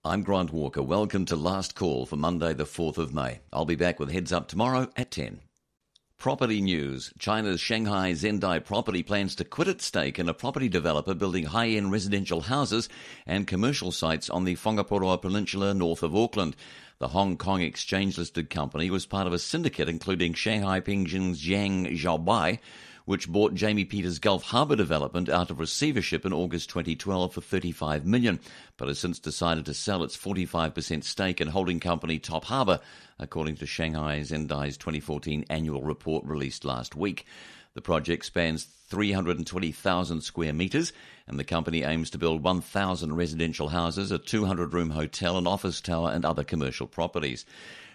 I'm Grant Walker. Welcome to Last Call for Monday the 4th of May. I'll be back with Heads Up tomorrow at 10. Property news. China's Shanghai Zendai Property plans to quit its stake in a property developer building high-end residential houses and commercial sites on the Whangaparaoa Peninsula north of Auckland. The Hong Kong exchange-listed company was part of a syndicate including Shanghai Pengjing's Zhang Xiaobai, which bought Jamie Peters Gulf Harbour development out of receivership in August 2012 for $35 million, but has since decided to sell its 45% stake in holding company Top Harbour, according to Shanghai Zendai's 2014 annual report released last week. The project spans 320,000 square metres, and the company aims to build 1,000 residential houses, a 200-room hotel, an office tower and other commercial properties.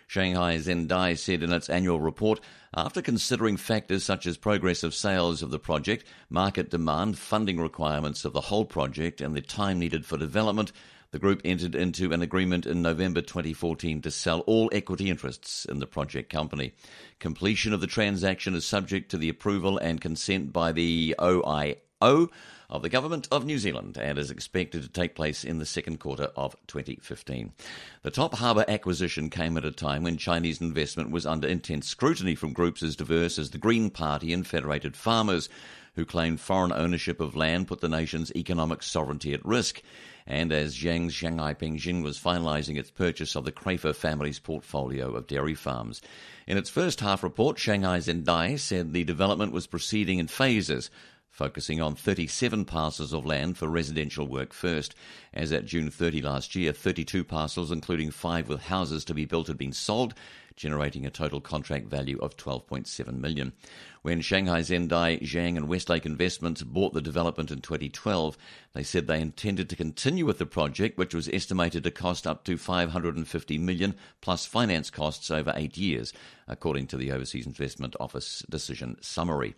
Shanghai Zendai said in its annual report, after considering factors such as progress of sales of the project, market demand, funding requirements of the whole project and the time needed for development, the group entered into an agreement in November 2014 to sell all equity interests in the project company. Completion of the transaction is subject to the approval and consent by the OIO of the Government of New Zealand and is expected to take place in the second quarter of 2015. The Top Harbour acquisition came at a time when Chinese investment was under intense scrutiny from groups as diverse as the Green Party and Federated Farmers, who claimed foreign ownership of land put the nation's economic sovereignty at risk. And as Zhang's Shanghai Pengjing was finalising its purchase of the Crafer family's portfolio of dairy farms. In its first half report, Shanghai Zendai said the development was proceeding in phases, focusing on 37 parcels of land for residential work first. As at June 30 last year, 32 parcels, including 5 with houses to be built, had been sold, generating a total contract value of $12.7 million. When Shanghai Zendai, Zhang and Westlake Investments bought the development in 2012, they said they intended to continue with the project, which was estimated to cost up to $550 million plus finance costs over 8 years, according to the Overseas Investment Office decision summary.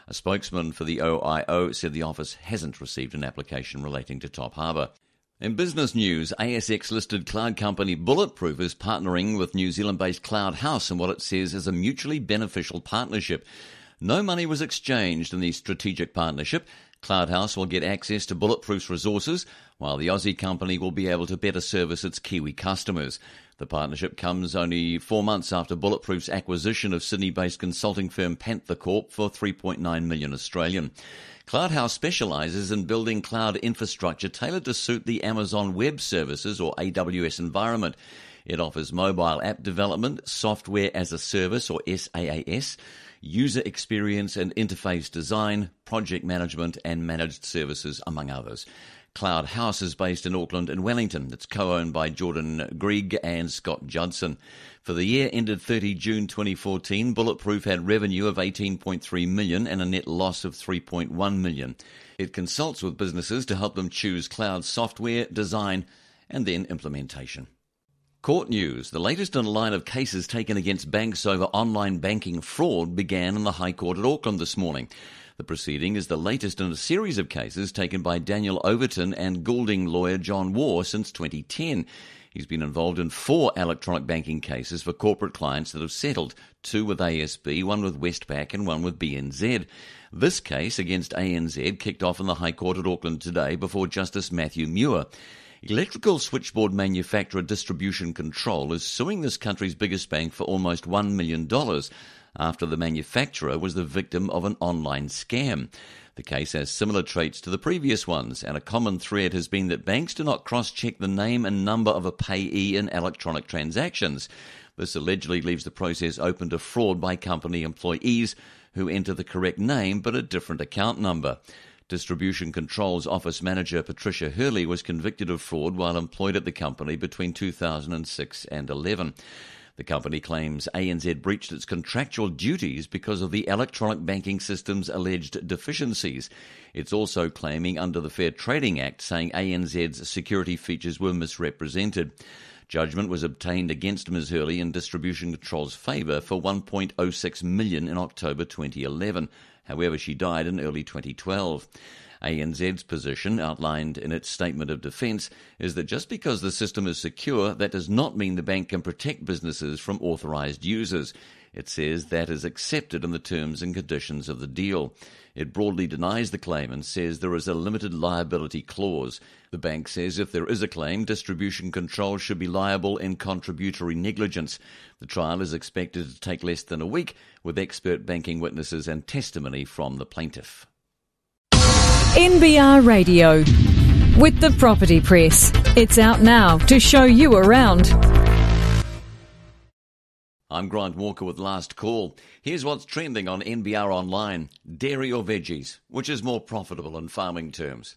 A spokesman for the OIO said the office hasn't received an application relating to Top Harbour. In business news, ASX-listed cloud company Bulletproof is partnering with New Zealand-based Cloud House in what it says is a mutually beneficial partnership. No money was exchanged in the strategic partnership. Cloud House will get access to Bulletproof's resources, while the Aussie company will be able to better service its Kiwi customers. The partnership comes only 4 months after Bulletproof's acquisition of Sydney-based consulting firm Panther Corp for $3.9 million Australian. Cloud House specialises in building cloud infrastructure tailored to suit the Amazon Web Services or AWS environment. It offers mobile app development, software as a service or SaaS, user experience and interface design, project management and managed services, among others. Cloud House is based in Auckland and Wellington. It's co-owned by Jordan Grieg and Scott Judson. For the year ended 30 June 2014, Bulletproof had revenue of $18.3 million and a net loss of $3.1 million. It consults with businesses to help them choose cloud software, design and then implementation. Court news. The latest in a line of cases taken against banks over online banking fraud began in the High Court at Auckland this morning. The proceeding is the latest in a series of cases taken by Daniel Overton and Goulding lawyer John Waugh since 2010. He's been involved in 4 electronic banking cases for corporate clients that have settled, 2 with ASB, 1 with Westpac and 1 with BNZ. This case against ANZ kicked off in the High Court at Auckland today before Justice Matthew Muir. Electrical switchboard manufacturer Distribution Control is suing this country's biggest bank for almost $1 million after the manufacturer was the victim of an online scam. The case has similar traits to the previous ones, and a common thread has been that banks do not cross-check the name and number of a payee in electronic transactions. This allegedly leaves the process open to fraud by company employees who enter the correct name but a different account number. Distribution Control's office manager Patricia Hurley was convicted of fraud while employed at the company between 2006 and 2011. The company claims ANZ breached its contractual duties because of the electronic banking system's alleged deficiencies. It's also claiming under the Fair Trading Act, saying ANZ's security features were misrepresented. Judgment was obtained against Ms Hurley in Distribution Control's favour for $1.06 million in October 2011. However, she died in early 2012. ANZ's position, outlined in its statement of defence, is that just because the system is secure, that does not mean the bank can protect businesses from authorised users. It says that is accepted in the terms and conditions of the deal. It broadly denies the claim and says there is a limited liability clause. The bank says if there is a claim, distribution control should be liable in contributory negligence. The trial is expected to take less than a week, with expert banking witnesses and testimony from the plaintiff. NBR Radio with the Property Press. It's out now to show you around. I'm Grant Walker with Last Call. Here's what's trending on NBR Online. Dairy or veggies? Which is more profitable in farming terms?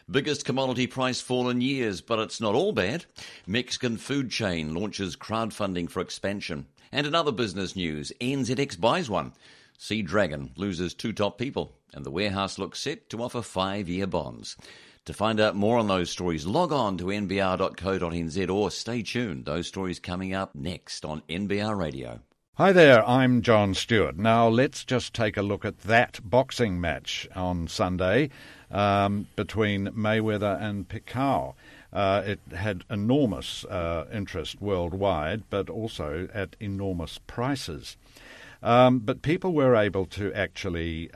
Biggest commodity price fall in years, but it's not all bad. Mexican food chain launches crowdfunding for expansion. And in other business news, NZX buys one. Sea Dragon loses 2 top people. And the warehouse looks set to offer 5-year bonds. To find out more on those stories, log on to nbr.co.nz or stay tuned. Those stories coming up next on NBR Radio. Hi there, I'm John Stewart. Now let's just take a look at that boxing match on Sunday between Mayweather and Pacquiao. It had enormous interest worldwide, but also at enormous prices. But people were able to actually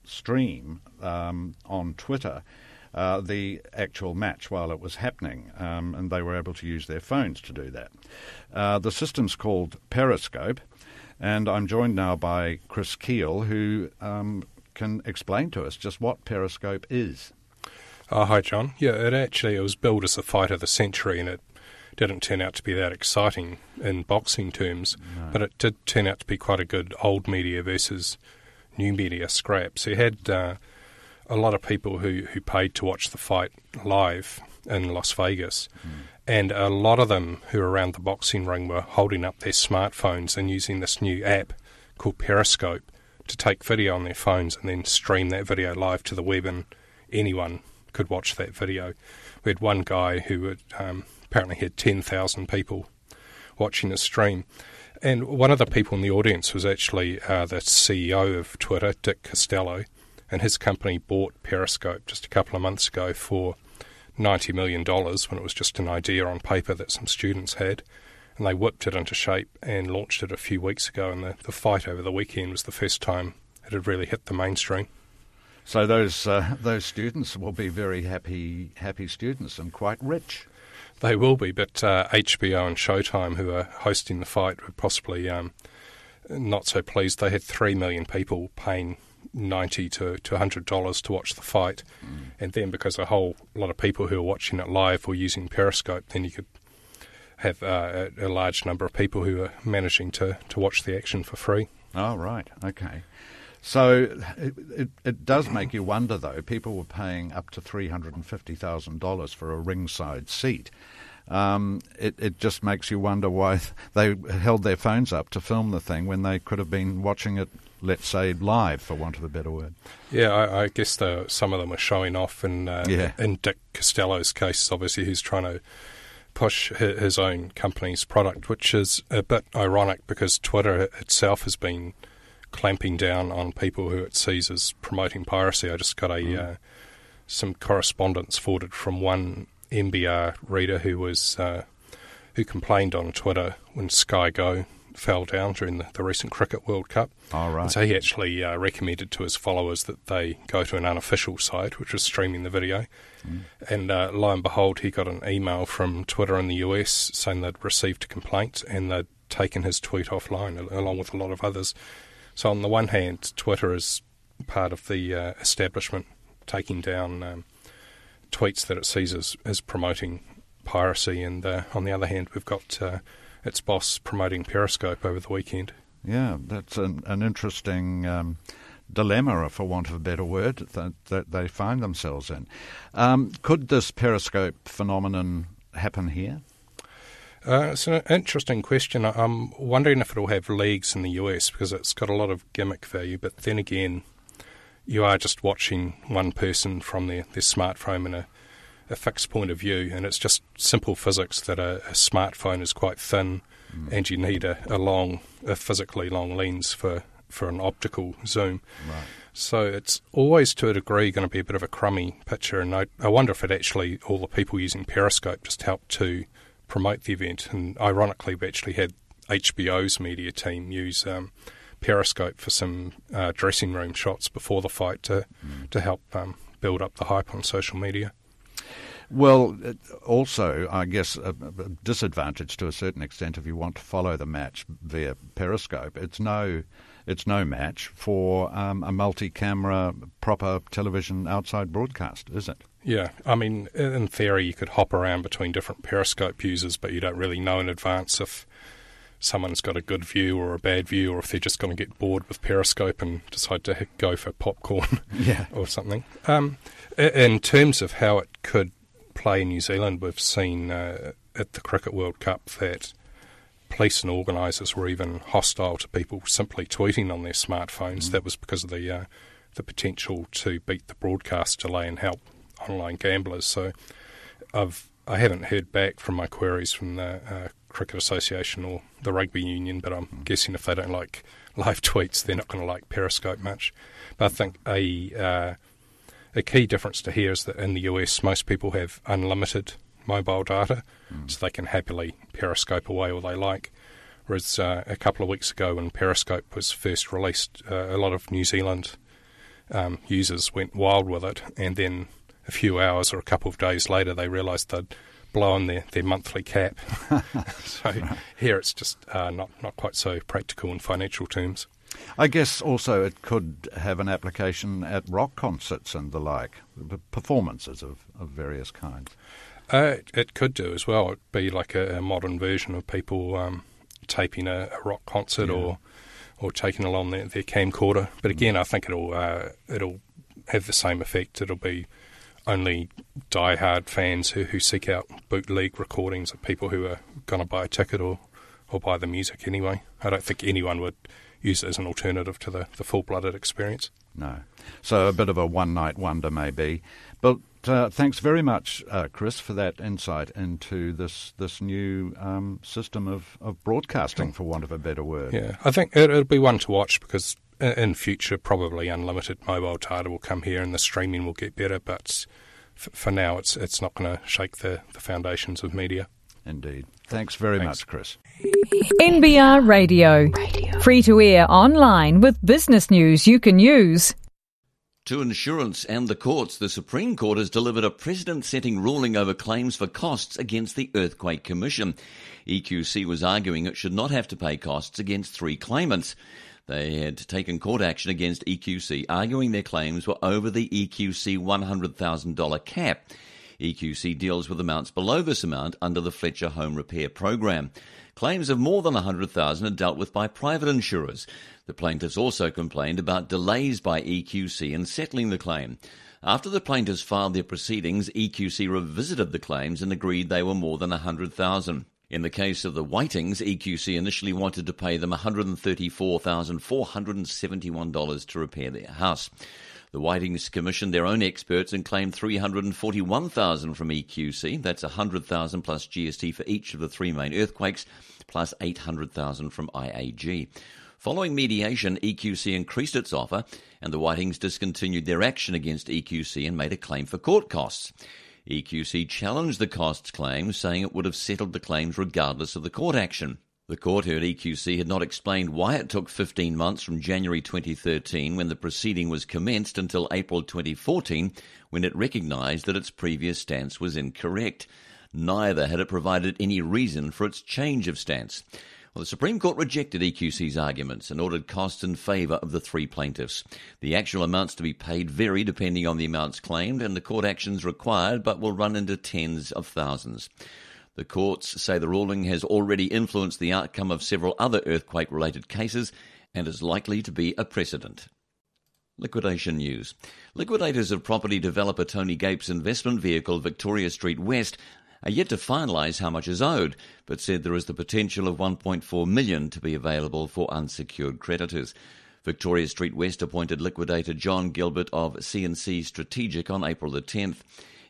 stream on Twitter the actual match while it was happening, and they were able to use their phones to do that. The system's called Periscope, and I'm joined now by Chris Keel, who can explain to us just what Periscope is. Hi, John. Yeah, it was billed as the fight of the century, and it didn't turn out to be that exciting in boxing terms, but it did turn out to be quite a good old media versus new media scrap. So you had a lot of people who paid to watch the fight live in Las Vegas, and a lot of them who were around the boxing ring were holding up their smartphones and using this new app called Periscope to take video on their phones and then stream that video live to the web, and anyone could watch that video. We had one guy who apparently had 10,000 people watching the stream. And one of the people in the audience was actually the CEO of Twitter, Dick Costolo, and his company bought Periscope just a couple of months ago for $90 million when it was just an idea on paper that some students had. And they whipped it into shape and launched it a few weeks ago, and the fight over the weekend was the first time it had really hit the mainstream. So those students will be very happy students and quite rich. They will be, but HBO and Showtime, who are hosting the fight, were possibly not so pleased. They had 3 million people paying $90 to $100 to watch the fight, and then because a whole lot of people who were watching it live were using Periscope, then you could have a large number of people who are managing to watch the action for free. Oh, right, okay. So it does make you wonder, though. People were paying up to $350,000 for a ringside seat. It just makes you wonder why they held their phones up to film the thing when they could have been watching it, let's say, live, for want of a better word. Yeah, I guess some of them are showing off, and in Dick Costolo's case, obviously, he's trying to push his own company's product, which is a bit ironic because Twitter itself has been clamping down on people who it sees as promoting piracy. I just got some correspondence forwarded from one NBR reader who complained on Twitter when Sky Go fell down during the recent Cricket World Cup. Oh, right. And so he actually recommended to his followers that they go to an unofficial site, which was streaming the video. And lo and behold, he got an email from Twitter in the US saying they'd received a complaint and they'd taken his tweet offline, along with a lot of others. So on the one hand, Twitter is part of the establishment taking down tweets that it sees as promoting piracy, and on the other hand, we've got its boss promoting Periscope over the weekend. Yeah, that's an interesting dilemma, for want of a better word, that they find themselves in. Could this Periscope phenomenon happen here? It's an interesting question. I'm wondering if it'll have legs in the US because it's got a lot of gimmick value, but then again, you are just watching one person from their smartphone in a fixed point of view, and it's just simple physics that a smartphone is quite thin and you need a physically long lens for an optical zoom. So it's always, to a degree, going to be a bit of a crummy picture, and I wonder if it actually, all the people using Periscope just helped to promote the event. And ironically, we actually had HBO's media team use Periscope for some dressing room shots before the fight to help build up the hype on social media. Well, also, I guess, a disadvantage to a certain extent if you want to follow the match via Periscope. It's no match for a multi-camera, proper television outside broadcast, is it? Yeah, I mean, in theory, you could hop around between different Periscope users, but you don't really know in advance if someone's got a good view or a bad view, or if they're just going to get bored with Periscope and decide to go for popcorn or something. In terms of how it could play in New Zealand, we've seen at the Cricket World Cup that police and organisers were even hostile to people simply tweeting on their smartphones. That was because of the potential to beat the broadcast delay and help online gamblers. So I haven't heard back from my queries from the Cricket Association or the Rugby Union, but I'm guessing if they don't like live tweets, they're not going to like Periscope much. But I think a key difference to here is that in the US, most people have unlimited mobile data, so they can happily Periscope away all they like. Whereas a couple of weeks ago when Periscope was first released, a lot of New Zealand users went wild with it, and then a few hours or a couple of days later they realised they'd blown their monthly cap. So here it's just not quite so practical in financial terms. I guess also it could have an application at rock concerts and the like, performances of various kinds. It could do as well. It'd be like a modern version of people taping a rock concert or taking along their camcorder. But again, I think it'll have the same effect. It'll be only die-hard fans who seek out bootleg recordings of people who are going to buy a ticket or buy the music anyway. I don't think anyone would use it as an alternative to the full-blooded experience. No. So a bit of a one-night wonder maybe. But thanks very much, Chris, for that insight into this new system of broadcasting, for want of a better word. Yeah, I think it'll be one to watch because in future probably unlimited mobile data will come here and the streaming will get better, but for now it's not going to shake the foundations of media. Indeed. Thanks very much, Chris. NBR Radio. Free to air online with business news you can use. To insurance and the courts, the Supreme Court has delivered a precedent-setting ruling over claims for costs against the Earthquake Commission. EQC was arguing it should not have to pay costs against 3 claimants. They had taken court action against EQC, arguing their claims were over the EQC $100,000 cap. EQC deals with amounts below this amount under the Fletcher Home Repair Program. Claims of more than $100,000 are dealt with by private insurers. The plaintiffs also complained about delays by EQC in settling the claim. After the plaintiffs filed their proceedings, EQC revisited the claims and agreed they were more than $100,000. In the case of the Whitings, EQC initially wanted to pay them $134,471 to repair their house. The Whitings commissioned their own experts and claimed $341,000 from EQC. That's $100,000 plus GST for each of the 3 main earthquakes, plus $800,000 from IAG. Following mediation, EQC increased its offer, and the Whitings discontinued their action against EQC and made a claim for court costs. EQC challenged the costs claim, saying it would have settled the claims regardless of the court action. The court heard EQC had not explained why it took 15 months from January 2013, when the proceeding was commenced, until April 2014, when it recognised that its previous stance was incorrect. Neither had it provided any reason for its change of stance. Well, the Supreme Court rejected EQC's arguments and ordered costs in favour of the 3 plaintiffs. The actual amounts to be paid vary depending on the amounts claimed and the court actions required, but will run into tens of thousands. The courts say the ruling has already influenced the outcome of several other earthquake-related cases and is likely to be a precedent. Liquidation news. Liquidators of property developer Tony Gape's investment vehicle Victoria Street West are yet to finalise how much is owed, but said there is the potential of $1.4 million to be available for unsecured creditors. Victoria Street West appointed liquidator John Gilbert of CNC Strategic on April the 10th.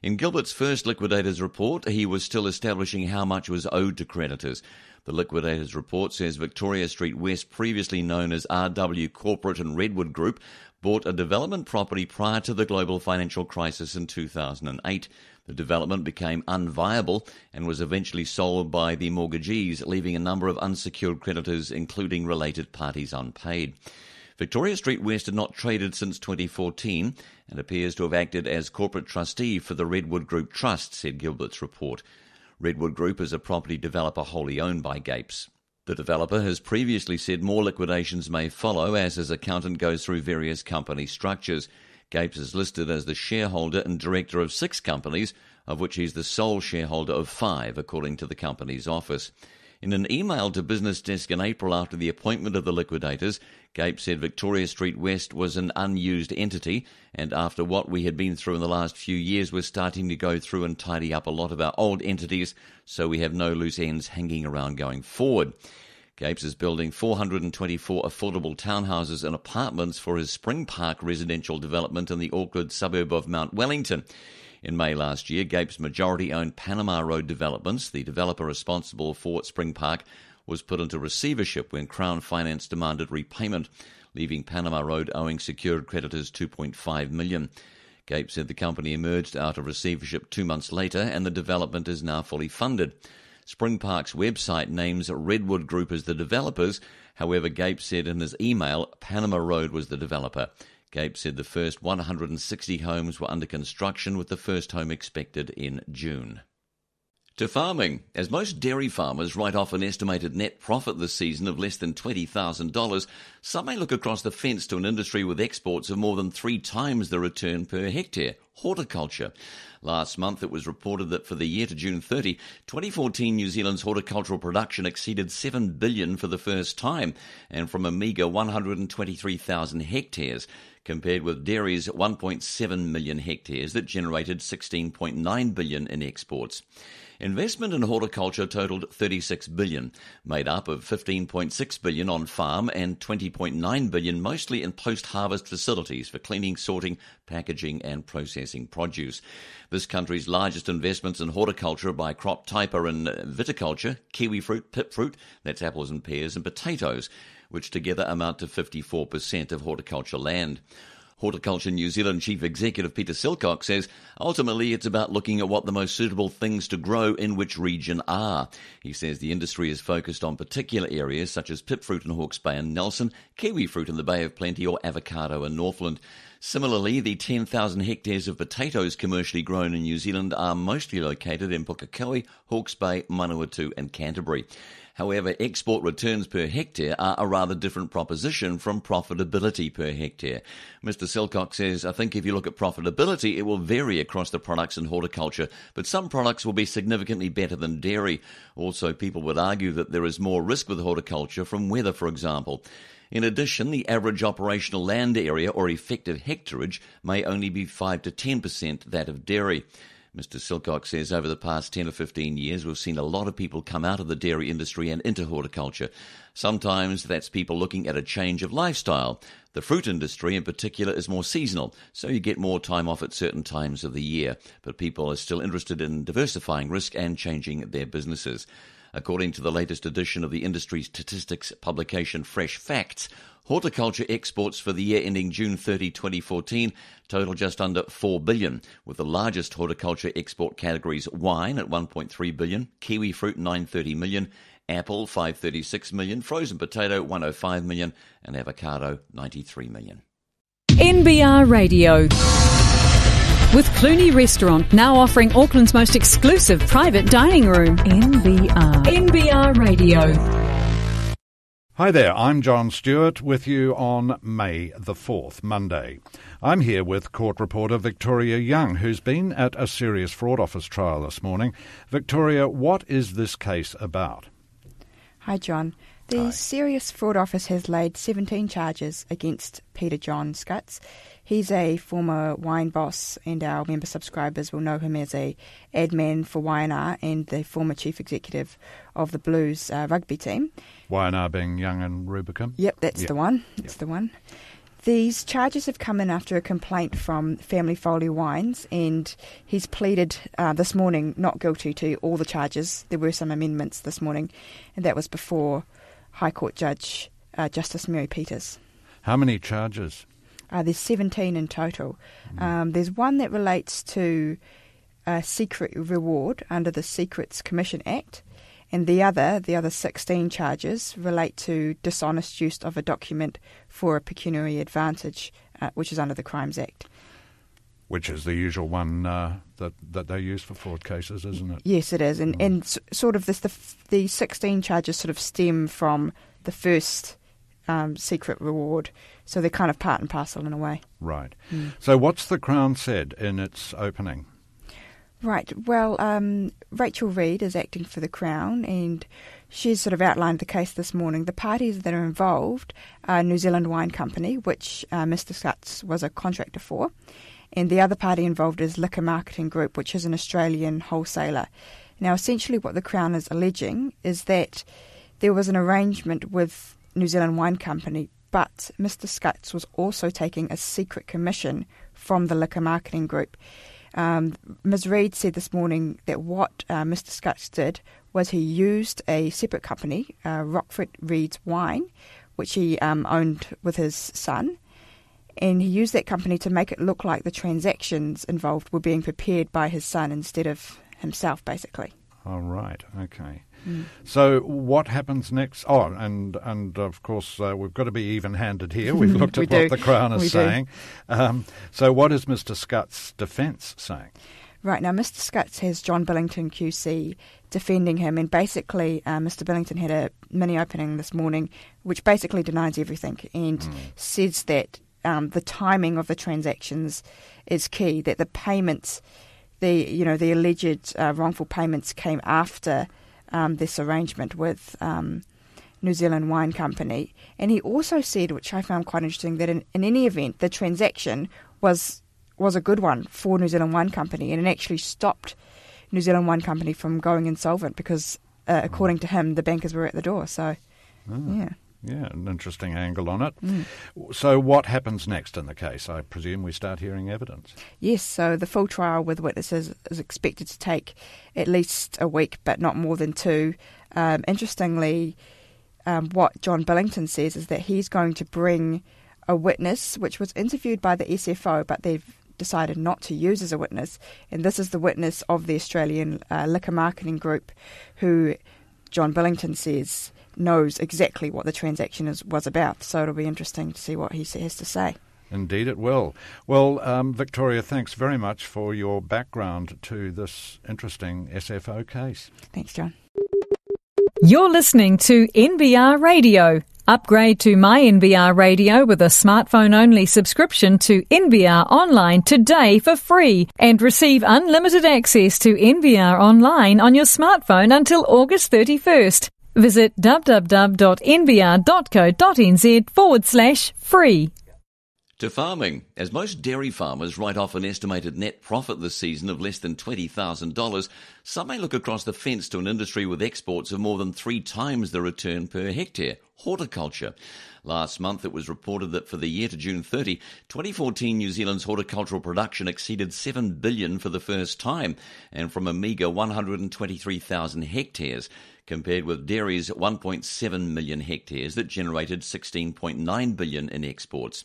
In Gilbert's first liquidator's report, he was still establishing how much was owed to creditors. The liquidator's report says Victoria Street West, previously known as RW Corporate and Redwood Group, bought a development property prior to the global financial crisis in 2008. The development became unviable and was eventually sold by the mortgagees, leaving a number of unsecured creditors, including related parties, unpaid. Victoria Street West had not traded since 2014 and appears to have acted as corporate trustee for the Redwood Group Trust, said Gilbert's report. Redwood Group is a property developer wholly owned by Gapes. The developer has previously said more liquidations may follow as his accountant goes through various company structures. Gapes is listed as the shareholder and director of 6 companies, of which he's the sole shareholder of 5, according to the company's office. In an email to Business Desk in April after the appointment of the liquidators, Gapes said Victoria Street West was an unused entity, and after what we had been through in the last few years, we're starting to go through and tidy up a lot of our old entities so we have no loose ends hanging around going forward. Gapes is building 424 affordable townhouses and apartments for his Spring Park residential development in the Auckland suburb of Mount Wellington. In May last year, Gapes' majority-owned Panama Road Developments, the developer responsible for Spring Park, was put into receivership when Crown Finance demanded repayment, leaving Panama Road owing secured creditors $2.5 million. Gapes said the company emerged out of receivership 2 months later and the development is now fully funded. Spring Park's website names Redwood Group as the developers. However, Gapes said in his email Panama Road was the developer. Gapes said the first 160 homes were under construction, with the first home expected in June. To farming. As most dairy farmers write off an estimated net profit this season of less than $20,000, some may look across the fence to an industry with exports of more than 3 times the return per hectare: horticulture. Last month it was reported that for the year to June 30, 2014 New Zealand's horticultural production exceeded $7 billion for the first time, and from a meagre 123,000 hectares, compared with dairy's 1.7 million hectares that generated $16.9 billion in exports. Investment in horticulture totaled $36 billion, made up of $15.6 billion on farm and $20.9 billion mostly in post-harvest facilities for cleaning, sorting, packaging and processing produce. This country's largest investments in horticulture by crop type are in viticulture, kiwi fruit, pip fruit, that's apples and pears, and potatoes, which together amount to 54% of horticulture land. Horticulture New Zealand Chief Executive Peter Silcock says ultimately it's about looking at what the most suitable things to grow in which region are. He says the industry is focused on particular areas such as pip fruit in Hawke's Bay and Nelson, kiwi fruit in the Bay of Plenty or avocado in Northland. Similarly, the 10,000 hectares of potatoes commercially grown in New Zealand are mostly located in Pukekohe, Hawke's Bay, Manawatu and Canterbury. However, export returns per hectare are a rather different proposition from profitability per hectare. Mr. Silcock says, I think if you look at profitability, it will vary across the products in horticulture, but some products will be significantly better than dairy. Also, people would argue that there is more risk with horticulture from weather, for example. In addition, the average operational land area or effective hectarage may only be 5 to 10% that of dairy. Mr. Silcock says over the past 10 or 15 years, we've seen a lot of people come out of the dairy industry and into horticulture. Sometimes that's people looking at a change of lifestyle. The fruit industry in particular is more seasonal, so you get more time off at certain times of the year. But people are still interested in diversifying risk and changing their businesses. According to the latest edition of the industry statistics publication Fresh Facts, horticulture exports for the year ending June 30, 2014 total just under $4 billion, with the largest horticulture export categories wine at $1.3 billion, kiwi fruit $930 million, apple $536 million, frozen potato $105 million, and avocado $93 million. NBR Radio. With Clooney Restaurant now offering Auckland's most exclusive private dining room. NBR Radio. Hi there, I'm John Stewart with you on May the 4th, Monday. I'm here with court reporter Victoria Young, who's been at a serious fraud office trial this morning. Victoria, what is this case about? Hi, John. The Serious Fraud Office has laid 17 charges against Peter John Scutts. He's a former wine boss, and our member subscribers will know him as a ad man for Y&R and the former chief executive of the Blues rugby team. Y&R being Young and Rubicon? Yep, that's the one. That's the one. These charges have come in after a complaint from Family Foley Wines, and he's pleaded this morning not guilty to all the charges. There were some amendments this morning, and that was before High Court Judge Justice Mary Peters. How many charges? There's 17 in total. There's one that relates to a secret reward under the Secrets Commission Act, and the other 16 charges relate to dishonest use of a document for a pecuniary advantage, which is under the Crimes Act. Which is the usual one that they use for fraud cases, isn't it? Yes, it is. And sort of the 16 charges sort of stem from the first secret reward. So they're kind of part and parcel in a way. Right. So what's the Crown said in its opening? Right. Well, Rachel Reid is acting for the Crown, and she's sort of outlined the case this morning. The parties that are involved are New Zealand Wine Company, which Mr Scutts was a contractor for, and the other party involved is Liquor Marketing Group, which is an Australian wholesaler. Now, essentially what the Crown is alleging is that there was an arrangement with New Zealand Wine Company, but Mr Scutts was also taking a secret commission from the Liquor Marketing Group. Ms Reid said this morning that what Mr Scutts did was he used a separate company, Rockford Reed's Wine, which he owned with his son, and he used that company to make it look like the transactions involved were being prepared by his son instead of himself, basically. Oh, right. Okay. So what happens next? Oh, and of course, we've got to be even-handed here. We've looked at what the Crown is saying. So what is Mr Scutts' defence saying? Right, now Mr Scutts has John Billington QC defending him, and basically Mr Billington had a mini-opening this morning which basically denies everything and says that the timing of the transactions is key, that the payments, the alleged wrongful payments came after this arrangement with New Zealand Wine Company. And he also said, which I found quite interesting, that in any event, the transaction was a good one for New Zealand Wine Company, and it actually stopped New Zealand Wine Company from going insolvent because, according to him, the bankers were at the door. So, Yeah, an interesting angle on it. So what happens next in the case? I presume we start hearing evidence. Yes, so the full trial with witnesses is expected to take at least a week, but not more than 2. Interestingly, what John Billington says is that he's going to bring a witness, which was interviewed by the SFO, but they've decided not to use as a witness. And this is the witness of the Australian Liquor Marketing Group, who John Billington says knows exactly what the transaction was about. So it'll be interesting to see what he has to say. Indeed it will. Well, Victoria, thanks very much for your background to this interesting SFO case. Thanks, John. You're listening to NBR Radio. Upgrade to My NBR Radio with a smartphone-only subscription to NBR Online today for free and receive unlimited access to NBR Online on your smartphone until August 31st. Visit www.nbr.co.nz/free. To farming. As most dairy farmers write off an estimated net profit this season of less than $20,000, some may look across the fence to an industry with exports of more than 3 times the return per hectare, horticulture. Last month it was reported that for the year to June 30, 2014 New Zealand's horticultural production exceeded $7 billion for the first time, and from a meagre 123,000 hectares, compared with dairy's 1.7 million hectares that generated $16.9 billion in exports.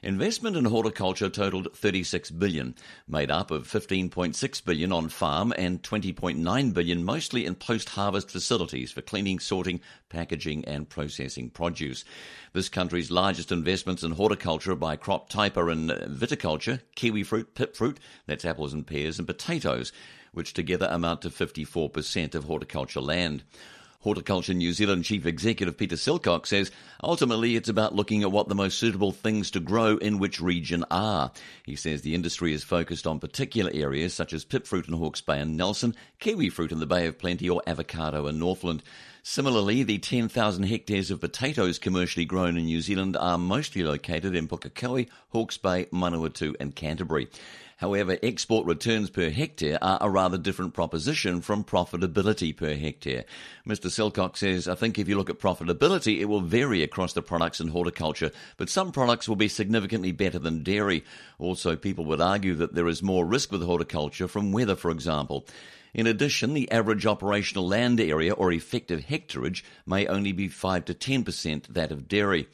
Investment in horticulture totaled $36 billion, made up of $15.6 billion on farm and $20.9 billion mostly in post-harvest facilities for cleaning, sorting, packaging and processing produce. This country's largest investments in horticulture by crop type are in viticulture, kiwi fruit, pip fruit, that's apples and pears, and potatoes, which together amount to 54% of horticulture land. Horticulture New Zealand Chief Executive Peter Silcock says ultimately it's about looking at what the most suitable things to grow in which region are. He says the industry is focused on particular areas such as pip fruit in Hawke's Bay and Nelson, kiwi fruit in the Bay of Plenty or avocado in Northland. Similarly, the 10,000 hectares of potatoes commercially grown in New Zealand are mostly located in Pukekohe, Hawke's Bay, Manawatu and Canterbury. However, export returns per hectare are a rather different proposition from profitability per hectare. Mr. Silcock says, I think if you look at profitability, it will vary across the products in horticulture, but some products will be significantly better than dairy. Also, people would argue that there is more risk with horticulture from weather, for example. In addition, the average operational land area or effective hectareage may only be 5 to 10% that of dairy.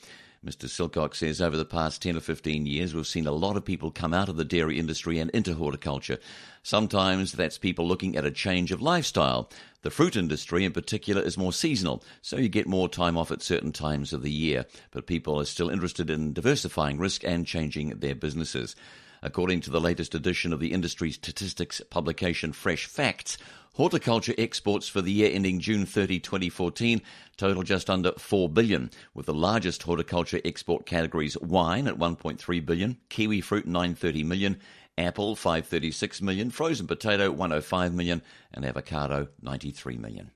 Mr. Silcock says over the past 10 or 15 years, we've seen a lot of people come out of the dairy industry and into horticulture. Sometimes that's people looking at a change of lifestyle. The fruit industry in particular is more seasonal, so you get more time off at certain times of the year. But people are still interested in diversifying risk and changing their businesses. According to the latest edition of the industry statistics publication Fresh Facts, horticulture exports for the year ending June 30, 2014 total just under $4 billion, with the largest horticulture export categories wine at $1.3 billion, kiwi fruit $930 million, apple $536 million, frozen potato $105 million, and avocado $93 million.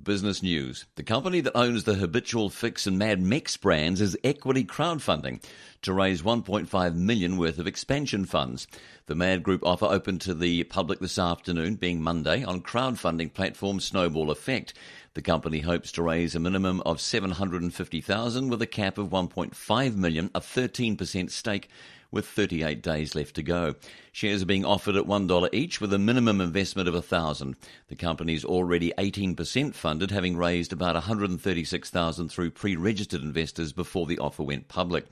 Business news. The company that owns the Habitual Fix and Mad Mex brands is equity crowdfunding to raise $1.5 million worth of expansion funds. The Mad Group offer opened to the public this afternoon, being Monday, on crowdfunding platform Snowball Effect. The company hopes to raise a minimum of $750,000 with a cap of $1.5 million, a 13% stake, with 38 days left to go. Shares are being offered at $1 each with a minimum investment of $1,000. The company is already 18% funded, having raised about $136,000 through pre-registered investors before the offer went public.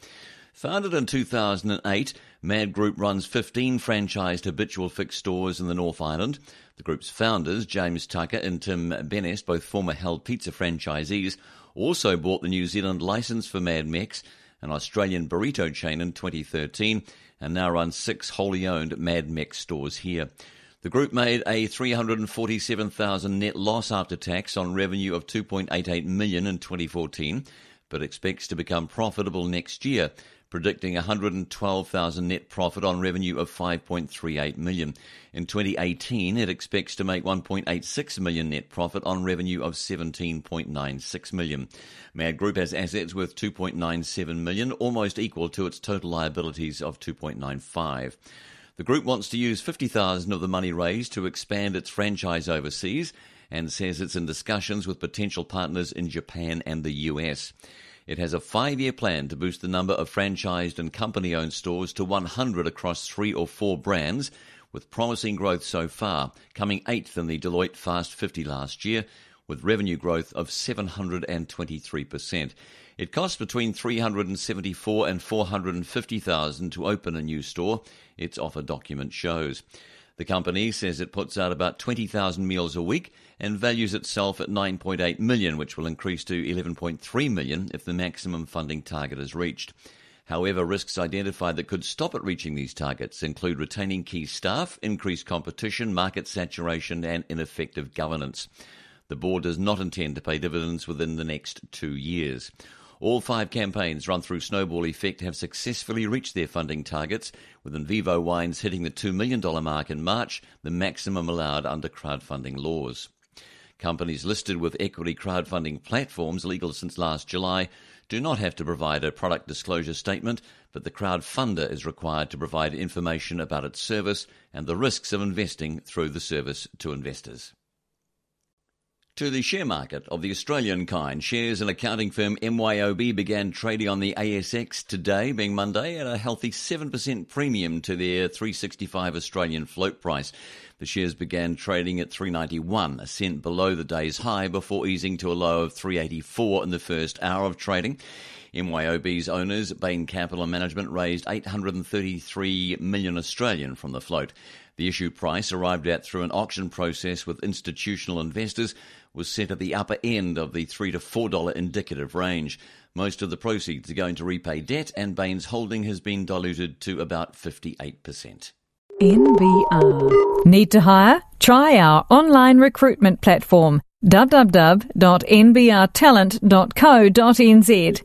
Founded in 2008, Mad Group runs 15 franchised Habitual Fix stores in the North Island. The group's founders, James Tucker and Tim Benest, both former Held Pizza franchisees, also bought the New Zealand license for Mad Mex, an Australian burrito chain, in 2013, and now runs 6 wholly owned Mad Mex stores here. The group made a $347,000 net loss after tax on revenue of $2.88 million in 2014, but expects to become profitable next year, predicting $112,000 net profit on revenue of $5.38 million. In 2018, it expects to make $1.86 million net profit on revenue of $17.96 million. Mad Group has assets worth $2.97 million, almost equal to its total liabilities of $2.95. The group wants to use $50,000 of the money raised to expand its franchise overseas and says it's in discussions with potential partners in Japan and the US. It has a 5-year plan to boost the number of franchised and company-owned stores to 100 across 3 or 4 brands, with promising growth so far, coming 8th in the Deloitte Fast 50 last year, with revenue growth of 723%. It costs between $374,000 and $450,000 to open a new store, its offer document shows. The company says it puts out about 20,000 meals a week and values itself at $9.8 million, which will increase to $11.3 million if the maximum funding target is reached. However, risks identified that could stop it reaching these targets include retaining key staff, increased competition, market saturation, and ineffective governance. The board does not intend to pay dividends within the next 2 years. All 5 campaigns run through Snowball Effect have successfully reached their funding targets, with Envivo Wines hitting the $2 million mark in March, the maximum allowed under crowdfunding laws. Companies listed with equity crowdfunding platforms, legal since last July, do not have to provide a product disclosure statement, but the crowdfunder is required to provide information about its service and the risks of investing through the service to investors. To the share market of the Australian kind, shares in accounting firm MYOB began trading on the ASX today, being Monday, at a healthy 7% premium to their $3.65 Australian float price. The shares began trading at $3.91, a cent below the day's high, before easing to a low of $3.84 in the first hour of trading. MYOB's owners, Bain Capital Management, raised $833 million Australian from the float. The issue price, arrived at through an auction process with institutional investors, was set at the upper end of the $3 to $4 indicative range. Most of the proceeds are going to repay debt, and Bain's holding has been diluted to about 58%. NBR. Need to hire? Try our online recruitment platform, www.nbrtalent.co.nz.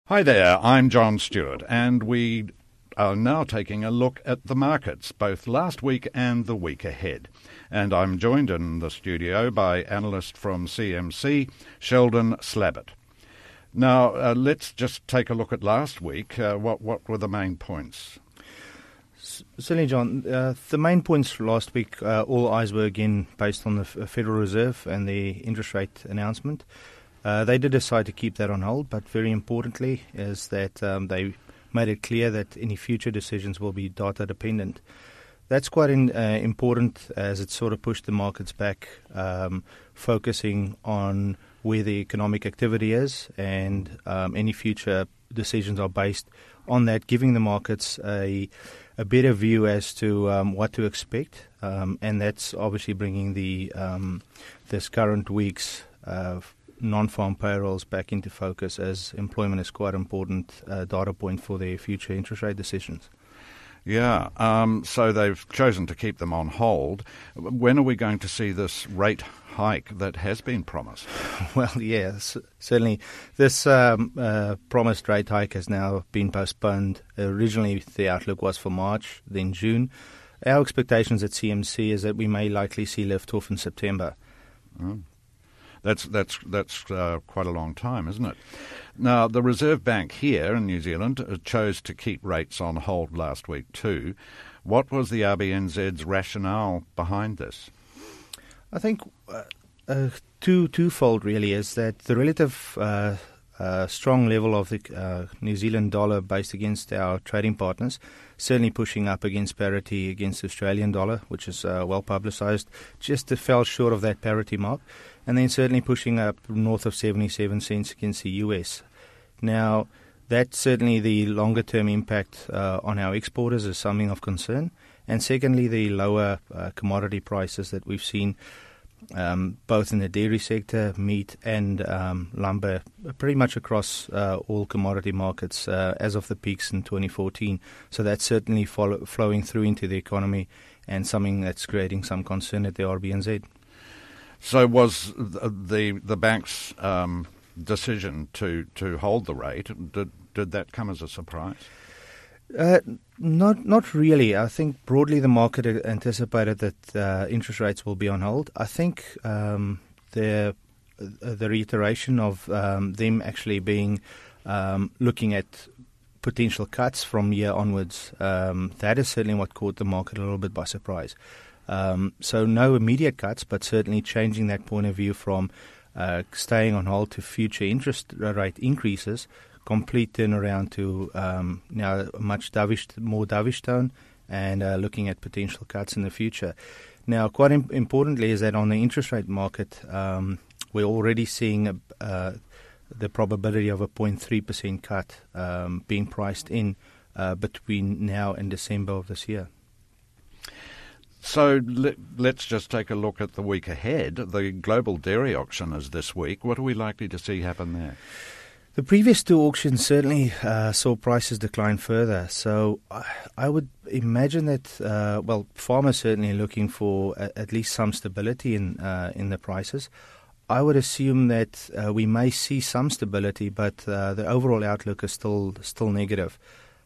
Hi there, I'm John Stewart, and we are now taking a look at the markets, both last week and the week ahead. And I'm joined in the studio by analyst from CMC, Sheldon Slabbert. Now, let's just take a look at last week. What were the main points? Certainly, John. The main points last week, all eyes were again based on the Federal Reserve and the interest rate announcement. They did decide to keep that on hold, but very importantly is that they made it clear that any future decisions will be data dependent. That's quite important, as it sort of pushed the markets back, focusing on where the economic activity is, and any future decisions are based on that, giving the markets a better view as to what to expect, and that's obviously bringing the this current week's non-farm payrolls back into focus, as employment is quite an important data point for their future interest rate decisions. Yeah, so they've chosen to keep them on hold. When are we going to see this rate hike that has been promised? Well, yes, certainly. This promised rate hike has now been postponed. Originally, the outlook was for March, then June. Our expectations at CMC is that we may likely see lift-off in September. Oh. That's quite a long time, isn't it? Now, the Reserve Bank here in New Zealand chose to keep rates on hold last week too. What was the RBNZ's rationale behind this? I think twofold really is that the relative strong level of the New Zealand dollar based against our trading partners, certainly pushing up against parity against the Australian dollar, which is well publicised, just fell short of that parity mark, and then certainly pushing up north of 77 cents against the US. Now, that's certainly the longer-term impact on our exporters is something of concern, and secondly, the lower commodity prices that we've seen both in the dairy sector, meat and lumber, pretty much across all commodity markets as of the peaks in 2014. So that's certainly flowing through into the economy and something that's creating some concern at the RBNZ. So was the bank's decision to hold the rate, did that come as a surprise? Not really. I think broadly the market anticipated that interest rates will be on hold. I think the reiteration of them actually being looking at potential cuts from year onwards, that is certainly what caught the market a little bit by surprise. So no immediate cuts, but certainly changing that point of view from staying on hold to future interest rate increases, complete turnaround to now a much more dovish tone, and looking at potential cuts in the future. Now, quite importantly is that on the interest rate market, we're already seeing the probability of a 0.3% cut being priced in between now and December of this year. So let's just take a look at the week ahead. The global dairy auction is this week. What are we likely to see happen there? The previous two auctions certainly saw prices decline further. So I would imagine that, farmers certainly looking for at least some stability in the prices. I would assume that we may see some stability, but the overall outlook is still negative.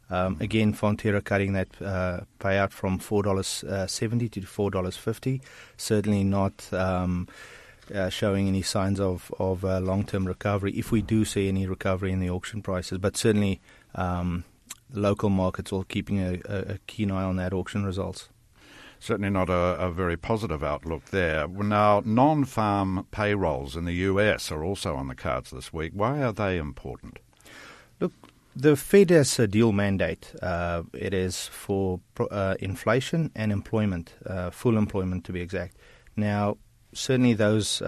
Again, Fonterra cutting that payout from $4.70 to $4.50, certainly not showing any signs of long-term recovery, if we do see any recovery in the auction prices. But certainly the local markets are keeping a keen eye on that auction results. Certainly not a very positive outlook there. Now, non-farm payrolls in the US are also on the cards this week. Why are they important? Look, the Fed has a dual mandate. It is for inflation and employment, full employment to be exact. Now, certainly those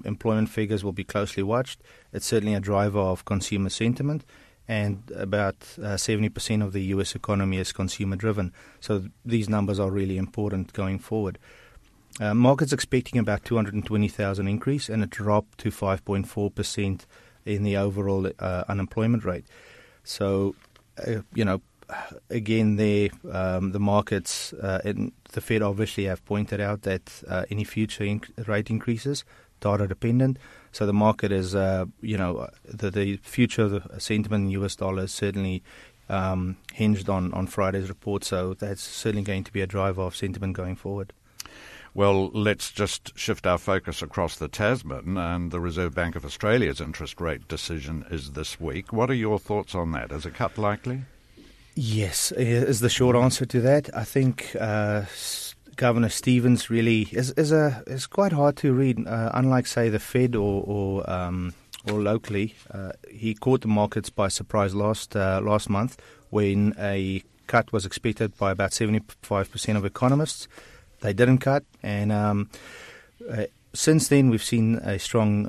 employment figures will be closely watched. It's certainly a driver of consumer sentiment, and about 70% of the U.S. economy is consumer-driven. So these numbers are really important going forward. Markets expecting about 220,000 increase and a drop to 5.4% in the overall unemployment rate. So, again, the markets and the Fed obviously have pointed out that any future rate increases data dependent. So the market is, the future of the sentiment in US dollar is certainly hinged on Friday's report. So that's certainly going to be a driver of sentiment going forward. Well, let's just shift our focus across the Tasman, and the Reserve Bank of Australia's interest rate decision is this week. What are your thoughts on that? Is a cut likely? Yes, is the short answer to that. I think Governor Stevens really is quite hard to read. Unlike, say, the Fed or locally, he caught the markets by surprise last month when a cut was expected by about 75% of economists. They didn't cut, and since then we've seen a strong